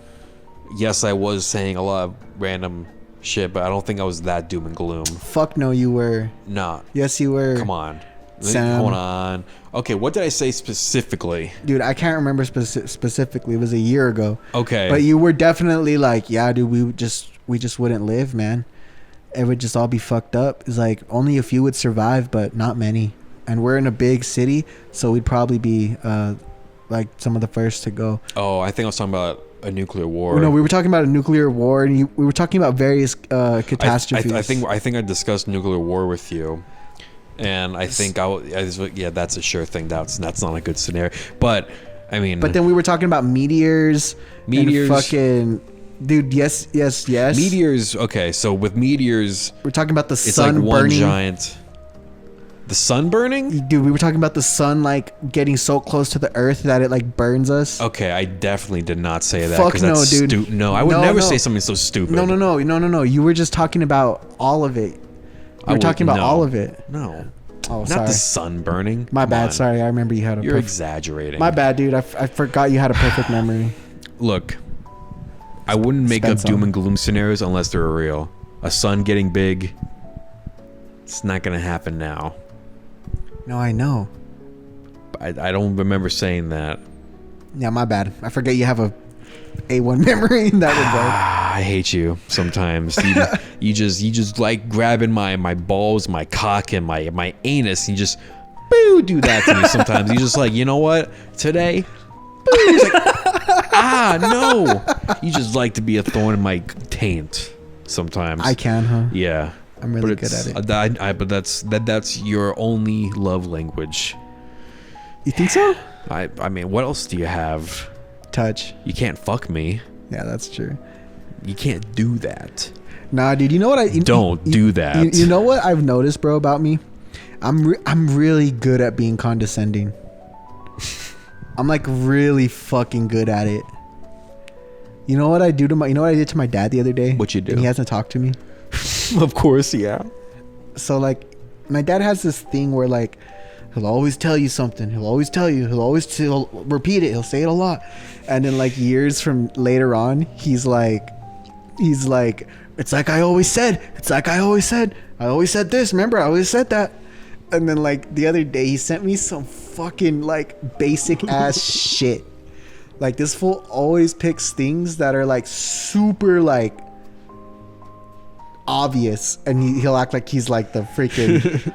yes, I was saying a lot of random shit, but I don't think I was that doom and gloom. Fuck no, you were. Nah. Yes, you were. Come on. Sam. Hold on. Okay, what did I say specifically? Dude, I can't remember specifically. It was a year ago. Okay. But you were definitely like, yeah, dude, we just wouldn't live, man. It would just all be fucked up. It's like only a few would survive, but not many. And we're in a big city, so we'd probably be like some of the first to go. Oh, I think I was talking about a nuclear war. No, we were talking about a nuclear war, and we were talking about various catastrophes. I think I discussed nuclear war with you, and I think yeah, that's a sure thing. That's not a good scenario. But I mean, but then we were talking about meteors. And fucking. Dude, yes. Meteors. Okay, so with meteors, we're talking about the it's sun like one burning. giant. The sun burning? Dude, we were talking about the sun like getting so close to the earth that it like burns us. Okay, I definitely did not say that. Fuck no, that's dude. No, I would never say something so stupid. No. You were just talking about all of it. You were talking about all of it. No. Oh, not sorry. the sun burning. My bad. Sorry, I remember you had a. You're exaggerating. My bad, dude. I forgot you had a perfect memory. Look, I wouldn't make up doom and gloom scenarios unless they're real. A sun getting big. It's not gonna happen now. No, I know. I don't remember saying that. Yeah, my bad. I forget you have a A1 memory in that regard. I hate you sometimes. You just like grabbing my balls, my cock, and my anus, and you just do that to me sometimes. You just like, you know what? Today, it's like, no. You just like to be a thorn in my taint sometimes. I can, huh? Yeah. I'm really good at it. But that's your only love language. You think so? I mean, what else do you have? Touch. You can't fuck me. Yeah, that's true. You can't do that. Nah, dude. You know what? Don't do that. You know what I've noticed, bro, about me? I'm really good at being condescending. I'm like really fucking good at it. You know what I do to you know what I did to my dad the other day? What you do? And he hasn't talked to me. Of course, yeah. So like, my dad has this thing where like, he'll always tell you something. He'll always tell you. He'll repeat it. He'll say it a lot. And then like years from later on, he's like, it's like I always said. It's like I always said. I always said this. Remember, I always said that. And then like the other day, he sent me some fucking like basic ass shit. Like this fool always picks things that are like super like obvious, and he'll act like he's like the freaking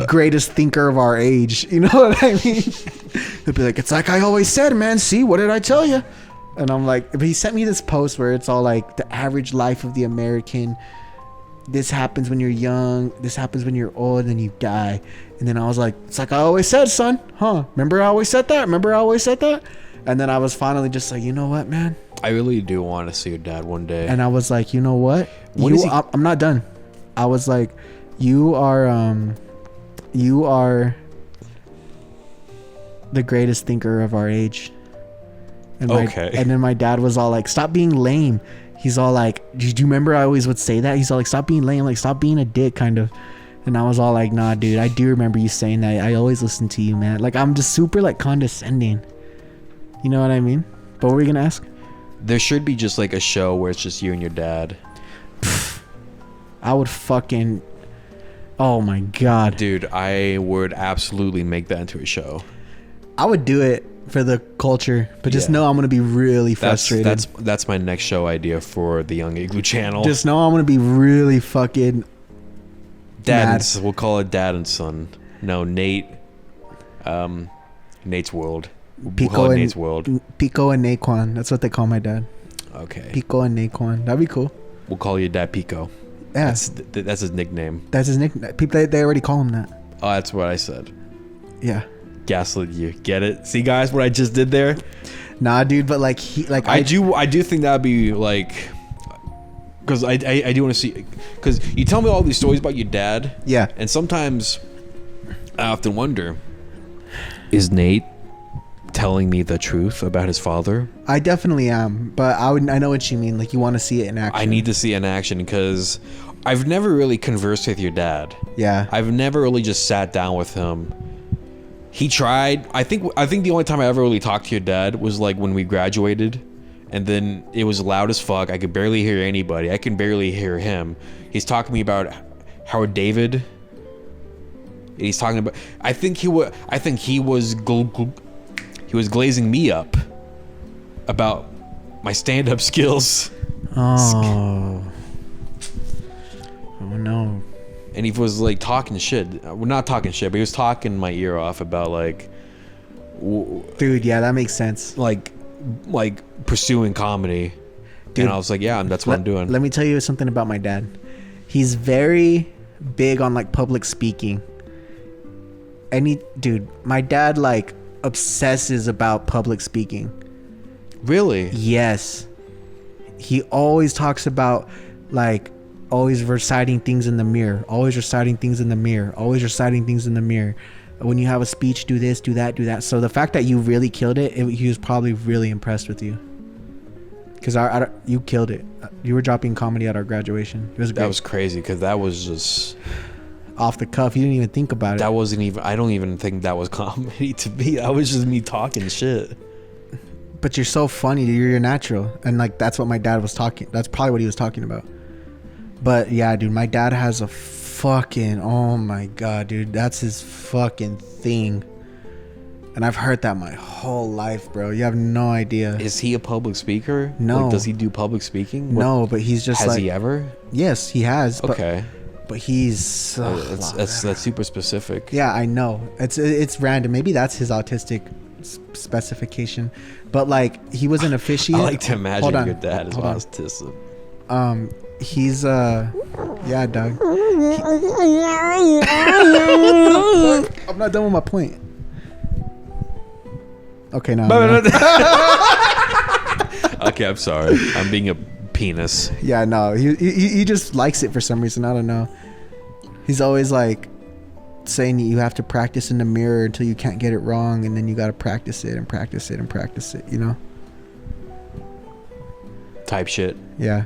greatest thinker of our age. You know what I mean? He'll be like, it's like I always said, man. See, what did I tell you? And I'm like, but he sent me this post where it's all like the average life of the American. This happens when you're young. This happens when you're old, and you die. And then I was like, it's like I always said, son. Huh? Remember I always said that? Remember I always said that? And then I was finally just like, you know what, man? I really do want to see your dad one day. And I was like, you know what? I'm not done. I was like, you are the greatest thinker of our age. And and then my dad was all like, stop being lame. He's all like, do you remember I always would say that? He's all like, stop being lame, like stop being a dick, kind of. And I was all like, nah, dude, I do remember you saying that. I always listen to you, man. Like, I'm just super like condescending. You know what I mean? But what were you gonna ask? There should be just like a show where it's just you and your dad. I would fucking... Oh my god. Dude, I would absolutely make that into a show. I would do it for the culture, but just know I'm gonna be really frustrated. That's my next show idea for the Young Igloo channel. Just know I'm gonna be really fucking mad. We'll call it Dad and Son. No, Nate. Nate's World. Pico and Nate's World. Pico and Naquan. That's what they call my dad. Okay. Pico and Naquan. That'd be cool. We'll call your dad Pico. Yeah. That's his nickname. That's his nickname. People they already call him that. Oh, that's what I said. Yeah. Gaslit you. Get it? See, guys, what I just did there? Nah, dude, but like I do think that'd be like, because I do want to see, because you tell me all these stories about your dad. Yeah. And sometimes I often wonder, is Nate telling me the truth about his father? I definitely am, but I know what you mean. Like, you want to see it in action. I need to see it in action because I've never really conversed with your dad. Yeah. I've never really just sat down with him. He tried. I think the only time I ever really talked to your dad was like when we graduated, and then it was loud as fuck. I could barely hear anybody. I can barely hear him. He's talking to me about Howard David. He's talking about. I think he was glazing me up about my stand-up skills. Oh no. And he was like talking shit. Well, not talking shit, but he was talking my ear off about like, dude, yeah, that makes sense. Like pursuing comedy. Dude, and I was like, yeah, that's what I'm doing. Let me tell you something about my dad. He's very big on like public speaking. Dude, my dad like obsesses about public speaking. Really? Yes. He always talks about like always reciting things in the mirror, always reciting things in the mirror, always reciting things in the mirror. When you have a speech, do this, do that, do that. So the fact that you really killed it, he was probably really impressed with you. Because you killed it. You were dropping comedy at our graduation. It was great. That was crazy because that was just off the cuff. You didn't even think about it. That wasn't even. I don't even think that was comedy to me. That was just me talking shit. But you're so funny. You're natural, and like that's what my dad was talking. That's probably what he was talking about. But yeah, dude, my dad has a fucking. Oh my god, dude, that's his fucking thing. And I've heard that my whole life, bro. You have no idea. Is he a public speaker? No. Like, does he do public speaking? No, but he's just has he ever? Yes, he has. Okay. But he's that's super specific. Yeah, I know. It's random. Maybe that's his autistic specification. But like he was an officiant. I like to imagine your dad is autistic. He's yeah, Doug. I'm not done with my point. Okay, now. Okay, I'm sorry. I'm being a penis. Yeah, no. He just likes it for some reason. I don't know. He's always like saying you have to practice in the mirror until you can't get it wrong, and then you got to practice it and practice it and practice it. You know. Type shit. Yeah.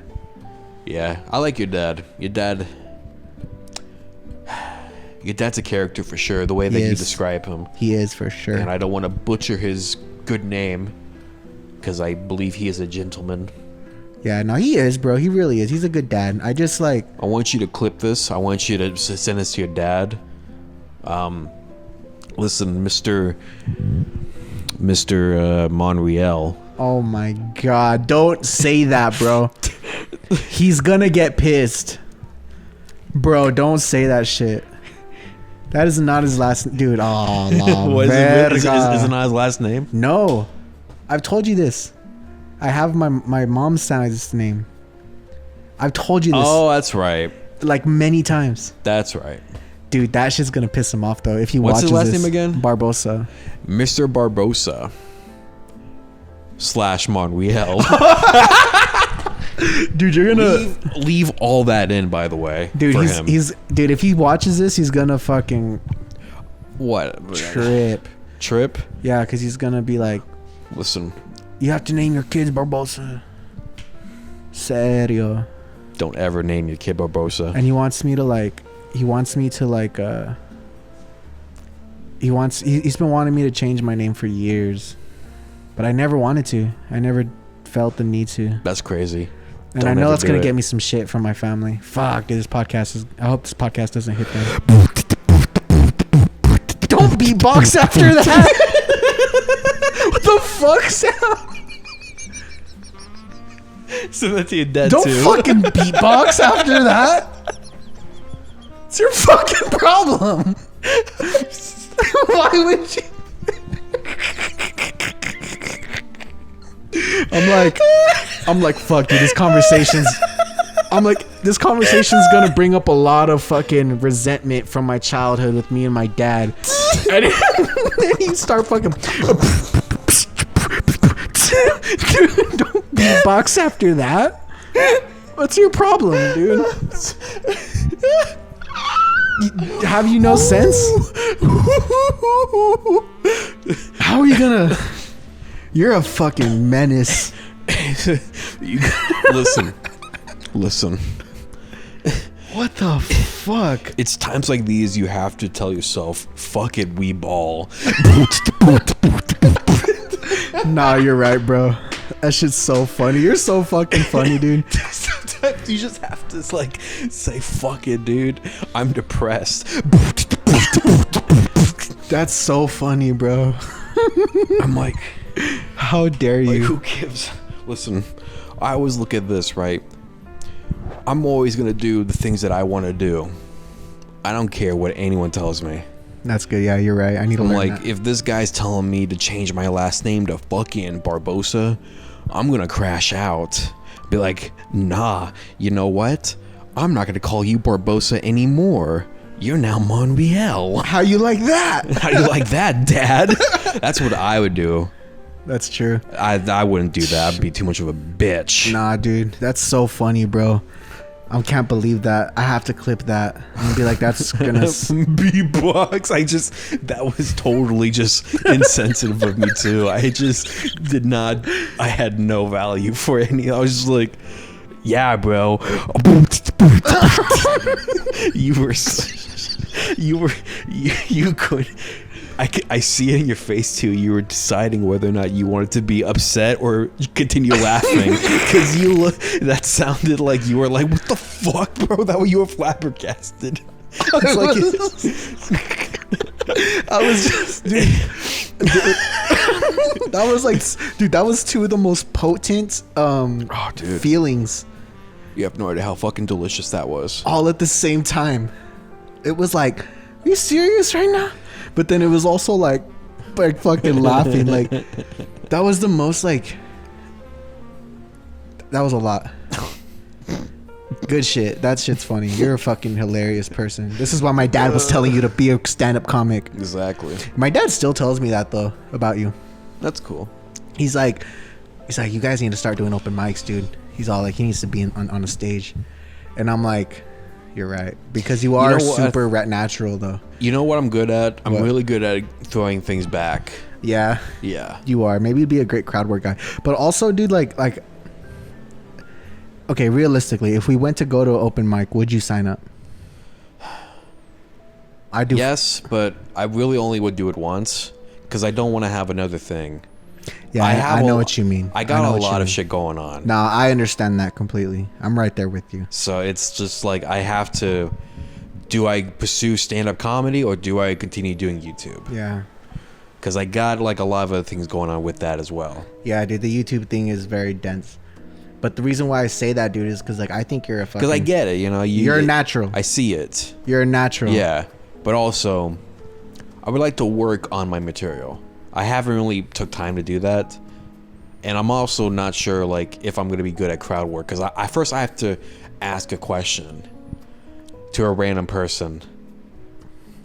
Yeah, I like your dad. Your dad's a character for sure. The way that you describe him, he is for sure. And I don't want to butcher his good name because I believe he is a gentleman. Yeah, no, he is, bro. He really is. He's a good dad. I just like. I want you to clip this. I want you to send this to your dad. Listen, Mr. Monreal. Oh my God! Don't say that, bro. He's gonna get pissed, bro. Don't say that shit. That is not his last, dude. Oh, no. Is it not his last name? No, I've told you this. I have my mom's side's name. I've told you this. Oh, that's right. Like many times. That's right. Dude, that shit's gonna piss him off though if he watches this. What's his last name again? Barbosa. Mr. Barbosa. Monreal. Dude, you're gonna leave all that in, by the way. Dude, for he's dude, if he watches this, he's gonna fucking what? Trip? Yeah, because he's gonna be like, listen, you have to name your kids Barbosa. Serio. Don't ever name your kid Barbosa. And he wants me to he's been wanting me to change my name for years, but I never wanted to. I never felt the need to. That's crazy. And I know that's gonna get me some shit from my family. Fuck, dude, I hope this podcast doesn't hit them. Don't beatbox after that. What the fuck sound? So that's your dad Don't too. fucking beatbox after that. It's your fucking problem. Why would you? I'm like, fuck, dude, this conversation's gonna bring up a lot of fucking resentment from my childhood with me and my dad. And then you start fucking. Dude, don't beatbox after that. What's your problem, dude? Have you no sense? How are you gonna? You're a fucking menace. Listen. What the fuck? It's times like these you have to tell yourself, fuck it, we ball. Nah, you're right, bro. That shit's so funny. You're so fucking funny, dude. Sometimes you just have to like say, fuck it, dude. I'm depressed. That's so funny, bro. I'm like, how dare you? Like, who gives? Listen, I always look at this, right? I'm always gonna do the things that I want to do. I don't care what anyone tells me. That's good. Yeah, you're right. I need to learn like, that. If this guy's telling me to change my last name to fucking Barbosa, I'm gonna crash out. Be like, nah, you know what? I'm not gonna call you Barbosa anymore. You're now Monreal. How you like that? How you like that, Dad? That's what I would do. That's true. I wouldn't do that. I'd be too much of a bitch. Nah, dude. That's so funny, bro. I can't believe that. I have to clip that. I'm gonna be like, that's gonna B-box. That was totally just insensitive of me too. I just did not. I had no value for any. I was just like, yeah, bro. You could. I see it in your face too. You were deciding whether or not you wanted to be upset or continue laughing because that sounded like you were like, "What the fuck, bro?" That way you were flabbergasted. I was just, dude. That was like, dude. That was two of the most potent feelings. You have no idea how fucking delicious that was. All at the same time. It was like, are you serious right now? But then it was also like fucking laughing. Like, that was the most like. That was a lot. Good shit. That shit's funny. You're a fucking hilarious person. This is why my dad was telling you to be a stand-up comic. Exactly. My dad still tells me that though about you. That's cool. He's like, you guys need to start doing open mics, dude. He's all like, he needs to be on a stage, and I'm like, you're right, because you are super natural though. You know what I'm good at? I'm really good at throwing things back. Yeah. You are. Maybe you'd be a great crowd work guy, but also, dude, like. Okay, realistically, if we went to go to an open mic, would you sign up? I do. Yes, but I really only would do it once because I don't want to have another thing. Yeah, I know what you mean. I got a lot of shit going on. Nah, I understand that completely. I'm right there with you. So it's just like I have to. Do I pursue stand-up comedy or do I continue doing YouTube? Yeah. Because I got like a lot of other things going on with that as well. Yeah, dude, the YouTube thing is very dense. But the reason why I say that, dude, is because like I think you're a fucking. Because I get it, you know. You're natural. I see it. You're a natural. Yeah, but also, I would like to work on my material. I haven't really took time to do that, and I'm also not sure like if I'm gonna be good at crowd work because I first have to ask a question to a random person.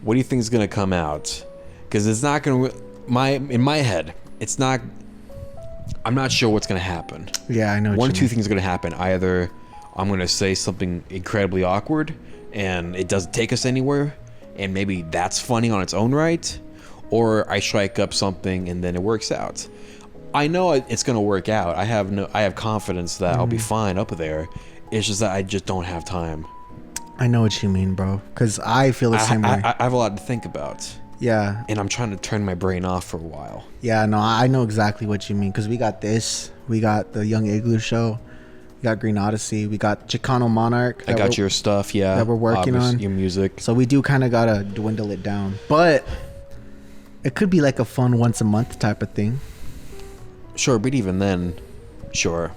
What do you think is gonna come out? Because it's not gonna in my head. It's not I'm not sure what's gonna happen. Yeah, I know. One or two things are gonna happen. Either I'm gonna say something incredibly awkward, and it doesn't take us anywhere, and maybe that's funny on its own right, or I strike up something and then it works out. I know it's gonna work out. I have confidence that I'll be fine up there. It's just that I just don't have time. I know what you mean, bro. Because I feel the same way. I have a lot to think about. Yeah. And I'm trying to turn my brain off for a while. Yeah, no, I know exactly what you mean. Because we got this. We got the Young Igloo show. We got Green Odyssey. We got Chicano Monarch. I got your stuff, yeah. That we're working on. Your music. So we do kind of got to dwindle it down. But it could be like a fun once a month type of thing. Sure, but even then, sure.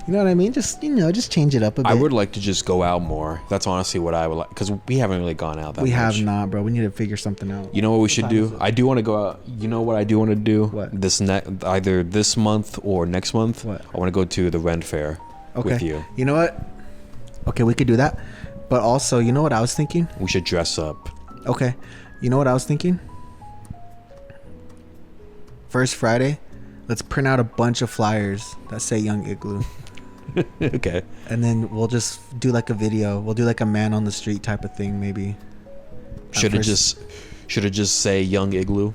You know what I mean? Just change it up a bit. I would like to just go out more. That's honestly what I would like. Because we haven't really gone out that much. We have not, bro. We need to figure something out. You know what we should do? I do want to go out. You know what I do want to do? What? Either this month or next month. What? I want to go to the Ren Fair with you. You know what? Okay, we could do that. But also, you know what I was thinking? We should dress up. Okay. You know what I was thinking? First Friday, let's print out a bunch of flyers that say Young Igloo. Okay. And then we'll just do like a video. We'll do like a man on the street type of thing, maybe. Should it just say Young Igloo?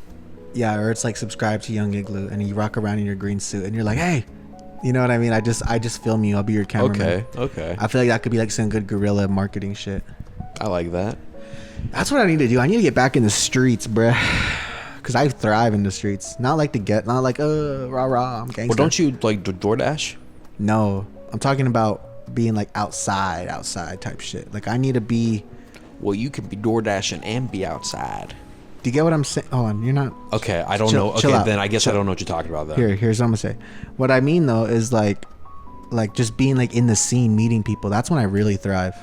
Yeah, or it's like subscribe to Young Igloo, and you rock around in your green suit, and you're like, hey, you know what I mean? I just film you. I'll be your cameraman. Okay. I feel like that could be like some good guerrilla marketing shit. I like that. That's what I need to do. I need to get back in the streets, bruh. Because I thrive in the streets. Not like rah rah, I'm gangster. Well, don't you like DoorDash? No. I'm talking about being like outside type shit. Like I need to be. Well, you can be DoorDashing and be outside. Do you get what I'm saying? Oh, you're not. Okay, I don't know. Okay, then I guess I don't know what you're talking about then. Here's what I'm gonna say. What I mean though is like just being like in the scene, meeting people. That's when I really thrive.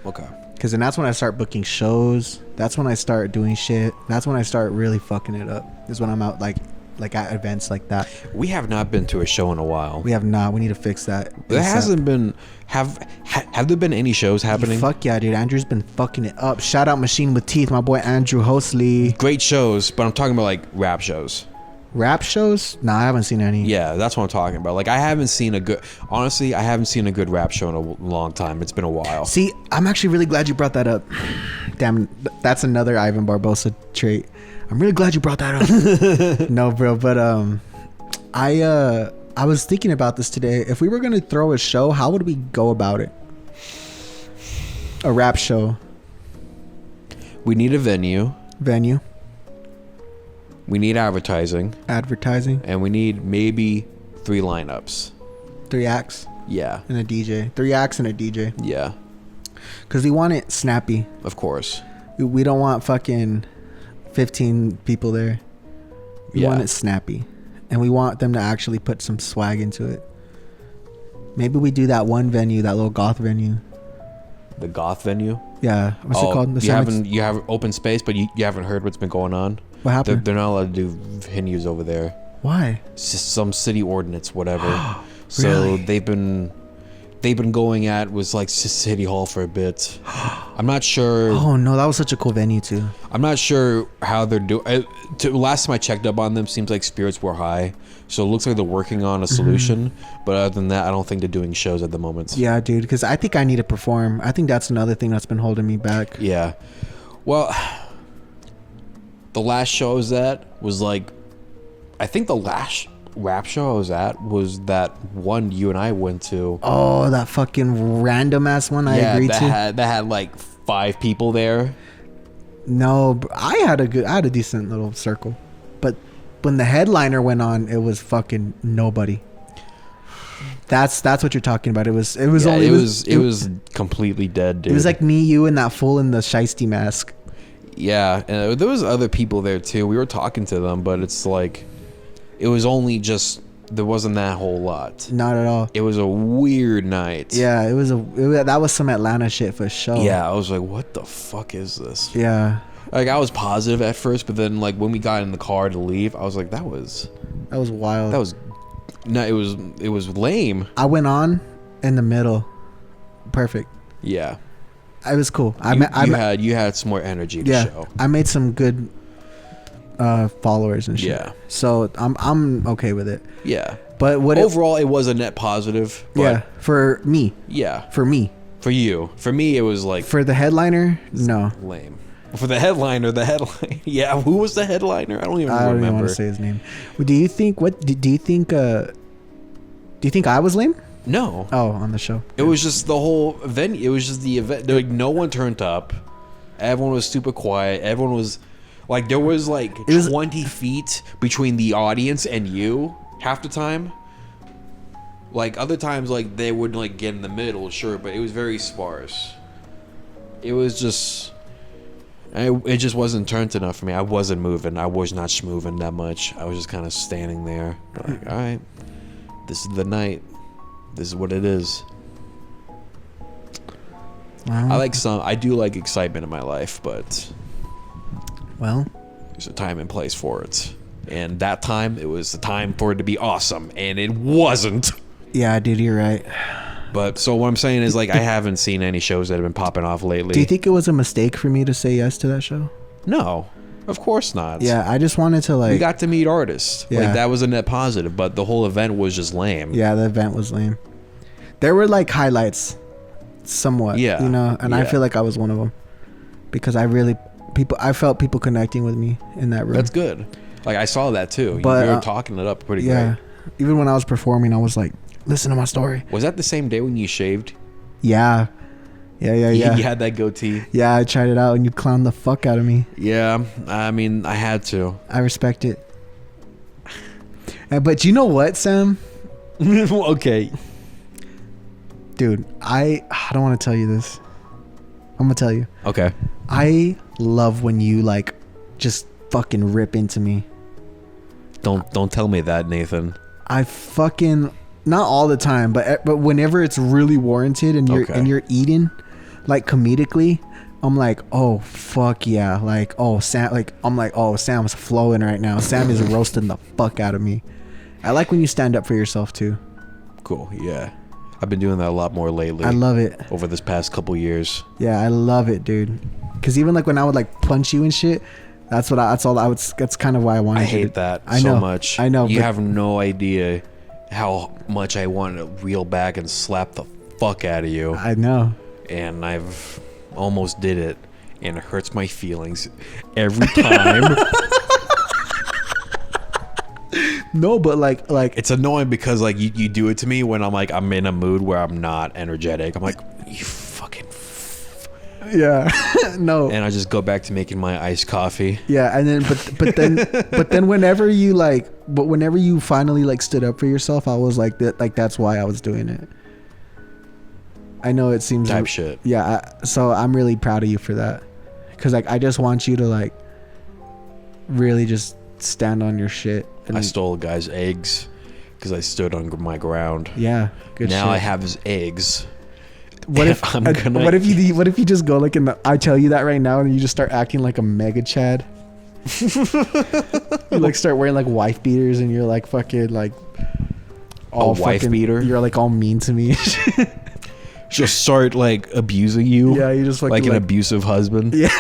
Okay. Because then that's when I start booking shows. That's when I start doing shit. That's when I start really fucking it up. Is when I'm out like at events like that. We have not been to a show in a while. We have not. We need to fix that. There hasn't been. Have there been any shows happening? Fuck yeah, dude. Andrew's been fucking it up. Shout out Machine with Teeth, my boy Andrew Hosley. Great shows, but I'm talking about like rap shows. Rap shows? Nah, I haven't seen any. Yeah, that's what I'm talking about. Like I haven't seen a good rap show in a long time. It's been a while. See, I'm actually really glad you brought that up. Damn, that's another Ivan Barbosa trait. I'm really glad you brought that up. No, bro, but I was thinking about this today. If we were gonna throw a show, how would we go about it? A rap show. We need a venue. We need advertising. And we need maybe 3 lineups. 3 acts. Yeah. And a DJ. 3 acts and a DJ. Yeah. Because we want it snappy. Of course. We don't want fucking 15 people there. We want it snappy. And we want them to actually put some swag into it. Maybe we do that one venue, that little goth venue. The goth venue? Yeah. What's it called? You have open space, but you haven't heard what's been going on? What happened? They're not allowed to do venues over there. Why? It's just some city ordinance, whatever. So Really? they've been going at was like City Hall for a bit. I'm not sure. Oh no, that was such a cool venue too. I'm not sure how they're doing. Last time I checked up on them, seems like spirits were high. So it looks like they're working on a solution. But other than that, I don't think they're doing shows at the moment. Yeah, dude, because I think I need to perform. I think that's another thing that's been holding me back. Yeah. Well, the last show I was at was like, I think the last rap show I was at was that one you and I went to. Oh, that fucking random ass one I agreed to. That had like 5 people there. No, I had a decent little circle, but when the headliner went on, it was fucking nobody. That's what you're talking about. It was completely dead, dude. It was like me, you, and that fool in the shiesty mask. Yeah, and there was other people there too. We were talking to them, but it's like it was only just there wasn't that whole lot. Not at all. It was a weird night. Yeah, that was some Atlanta shit for sure. Yeah, I was like, what the fuck is this? Yeah. Like I was positive at first, but then like when we got in the car to leave, I was like, that was wild. It was lame. I went on in the middle. Perfect. Yeah. It was cool. You had some more energy to show. I made some good followers and shit. Yeah. So I'm okay with it. Yeah. But overall, it was a net positive. But yeah, for me. Yeah. For me. For you. For me, it was like... For the headliner, no. Lame. For the headliner, yeah, who was the headliner? I don't even remember. I don't even want to say his name. Do you think I was lame? No. Oh, on the show. It was just the whole event. It was just the event. Like, no one turned up. Everyone was super quiet. Everyone was... Like, there was, 20 feet between the audience and you half the time. Like, other times, they would, get in the middle, sure, but it was very sparse. It was just... It just wasn't turned enough for me. I wasn't moving. I was not schmoving that much. I was just kind of standing there. Like, all right, this is the night. This is what it is. Well, I do like excitement in my life, but... Well... There's a time and place for it. And that time, it was the time for it to be awesome. And it wasn't. Yeah, dude, you're right. But so what I'm saying is, I haven't seen any shows that have been popping off lately. Do you think it was a mistake for me to say yes to that show? No, of course not. Yeah, I just wanted to We got to meet artists. Yeah. That was a net positive, but the whole event was just lame. Yeah, the event was lame. There were highlights, somewhat. Yeah. And I feel like I was one of them, because I felt people connecting with me in that room. That's good. I saw that too. But, you were talking it up pretty yeah. great. Even when I was performing, I was like, listen to my story. Was that the same day when you shaved? Yeah. Yeah. You had that goatee. Yeah, I tried it out and you clowned the fuck out of me. Yeah, I mean, I had to. I respect it. But you know what, Sam? Okay. Dude, I don't want to tell you this. I'm going to tell you. Okay. I love when you just fucking rip into me. Don't tell me that, Nathan. I fucking... Not all the time, but whenever it's really warranted and you're eating, comedically, I'm like, oh fuck yeah, Sam, I'm like, oh, Sam's flowing right now. Sam is roasting the fuck out of me. I like when you stand up for yourself too. Cool, yeah. I've been doing that a lot more lately. I love it. Over this past couple years. Yeah, I love it, dude. Because even when I would punch you and shit, that's kind of why I wanted. I hate that so much. I know. You have no idea how much I want to reel back and slap the fuck out of you. I know. And I've almost did it, and it hurts my feelings every time. No, but it's annoying because you do it to me when I'm in a mood where I'm not energetic. I'm like, you fucking yeah. No. And I just go back to making my iced coffee. Yeah, and then but then whenever you finally stood up for yourself, I was that's why I was doing it. I know it seems type shit. Yeah, so I'm really proud of you for that. Cuz I just want you to really just stand on your shit. And I stole a guy's eggs because I stood on my ground. Yeah, good now shit. I have his eggs. What if you just go I tell you that right now and you just start acting like a mega chad? You start wearing wife beaters and you're fucking all wife beater. You're all mean to me. Just start abusing you. Yeah, you just like an abusive husband. Yeah.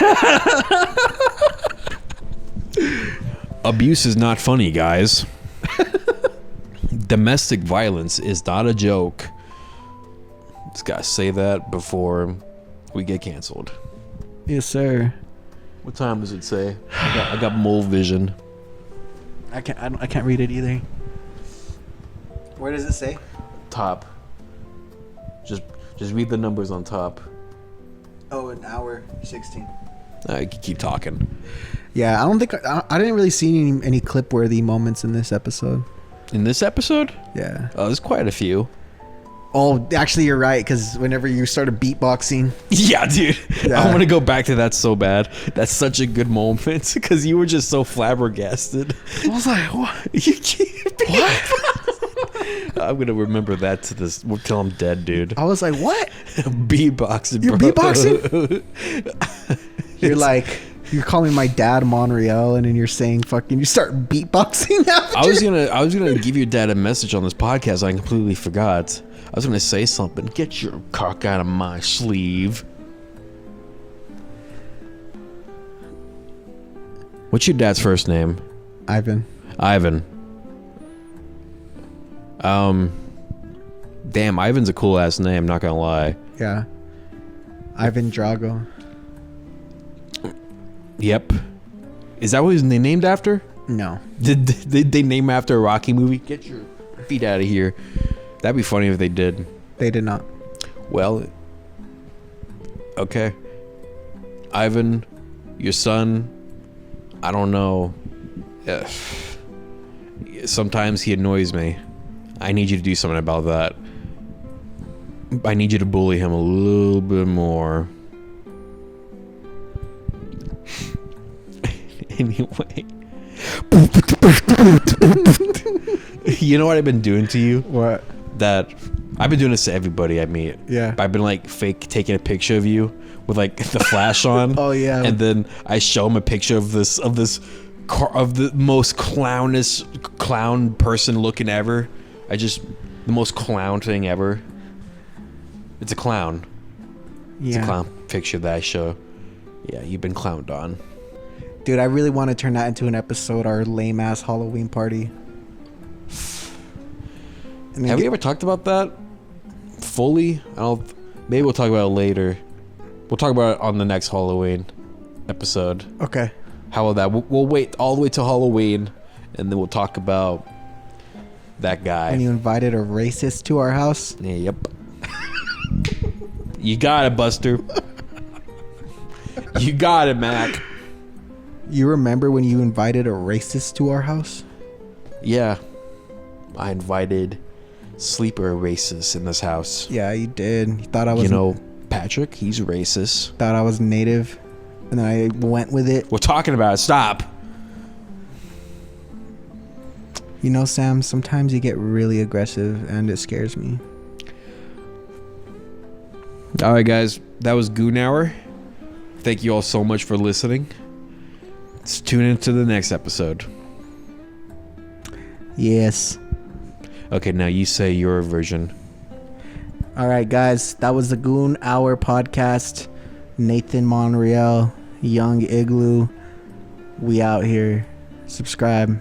Abuse is not funny, guys. Domestic violence is not a joke. Just gotta say that before we get canceled. Yes, sir. What time does it say? I got mole vision. I can't read it either. Where does it say? Top. Just read the numbers on top. Oh, an hour 16. I can keep talking. Yeah, I don't think I didn't really see any clip-worthy moments in this episode. In this episode? Yeah. Oh, there's quite a few. Oh, actually, you're right. Because whenever you started beatboxing, yeah, dude, yeah. I want to go back to that so bad. That's such a good moment because you were just so flabbergasted. I was like, "What? You can't what?" I'm gonna remember that till I'm dead, dude. I was like, "What? Beatboxing? You're beatboxing? You're calling my dad Monreal, and then you're saying fucking. You start beatboxing after. I was gonna give your dad a message on this podcast. I completely forgot. I was gonna say something. Get your cock out of my sleeve. What's your dad's first name? Ivan. Damn, Ivan's a cool ass name, not gonna lie. Yeah. Ivan Drago. Yep. Is that what he's named after? No. Did they name after a Rocky movie? Get your feet out of here. That'd be funny if they did. They did not. Well, okay. Ivan, your son, I don't know. Sometimes he annoys me. I need you to do something about that. I need you to bully him a little bit more. Anyway. You know what I've been doing to you? What? That I've been doing this to everybody I meet. Yeah. I've been like fake taking a picture of you with like the flash on. Oh yeah. And then I show him a picture of the most clown person looking ever. The most clown thing ever. It's a clown. Yeah. It's a clown picture that I show. Yeah, you've been clowned on. Dude, I really want to turn that into an episode, our lame ass Halloween party. Have we ever talked about that fully? Maybe we'll talk about it later. We'll talk about it on the next Halloween episode. Okay. How about that? We'll wait all the way till Halloween, and then we'll talk about that guy. And you invited a racist to our house? Yeah, yep. You got it, Buster. You got it, Mac. You remember when you invited a racist to our house? Yeah. I invited sleeper racists in this house. Yeah, you did. You thought I was... Patrick, he's racist. Thought I was native, and then I went with it. We're talking about it. Stop. You know, Sam, sometimes you get really aggressive, and it scares me. All right, guys. That was Goon Hour. Thank you all so much for listening. Let's tune into the next episode. Yes. Okay, now you say your version. All right, guys. That was the Goon Hour podcast. Nathan Monreal, Young Igloo. We out here. Subscribe.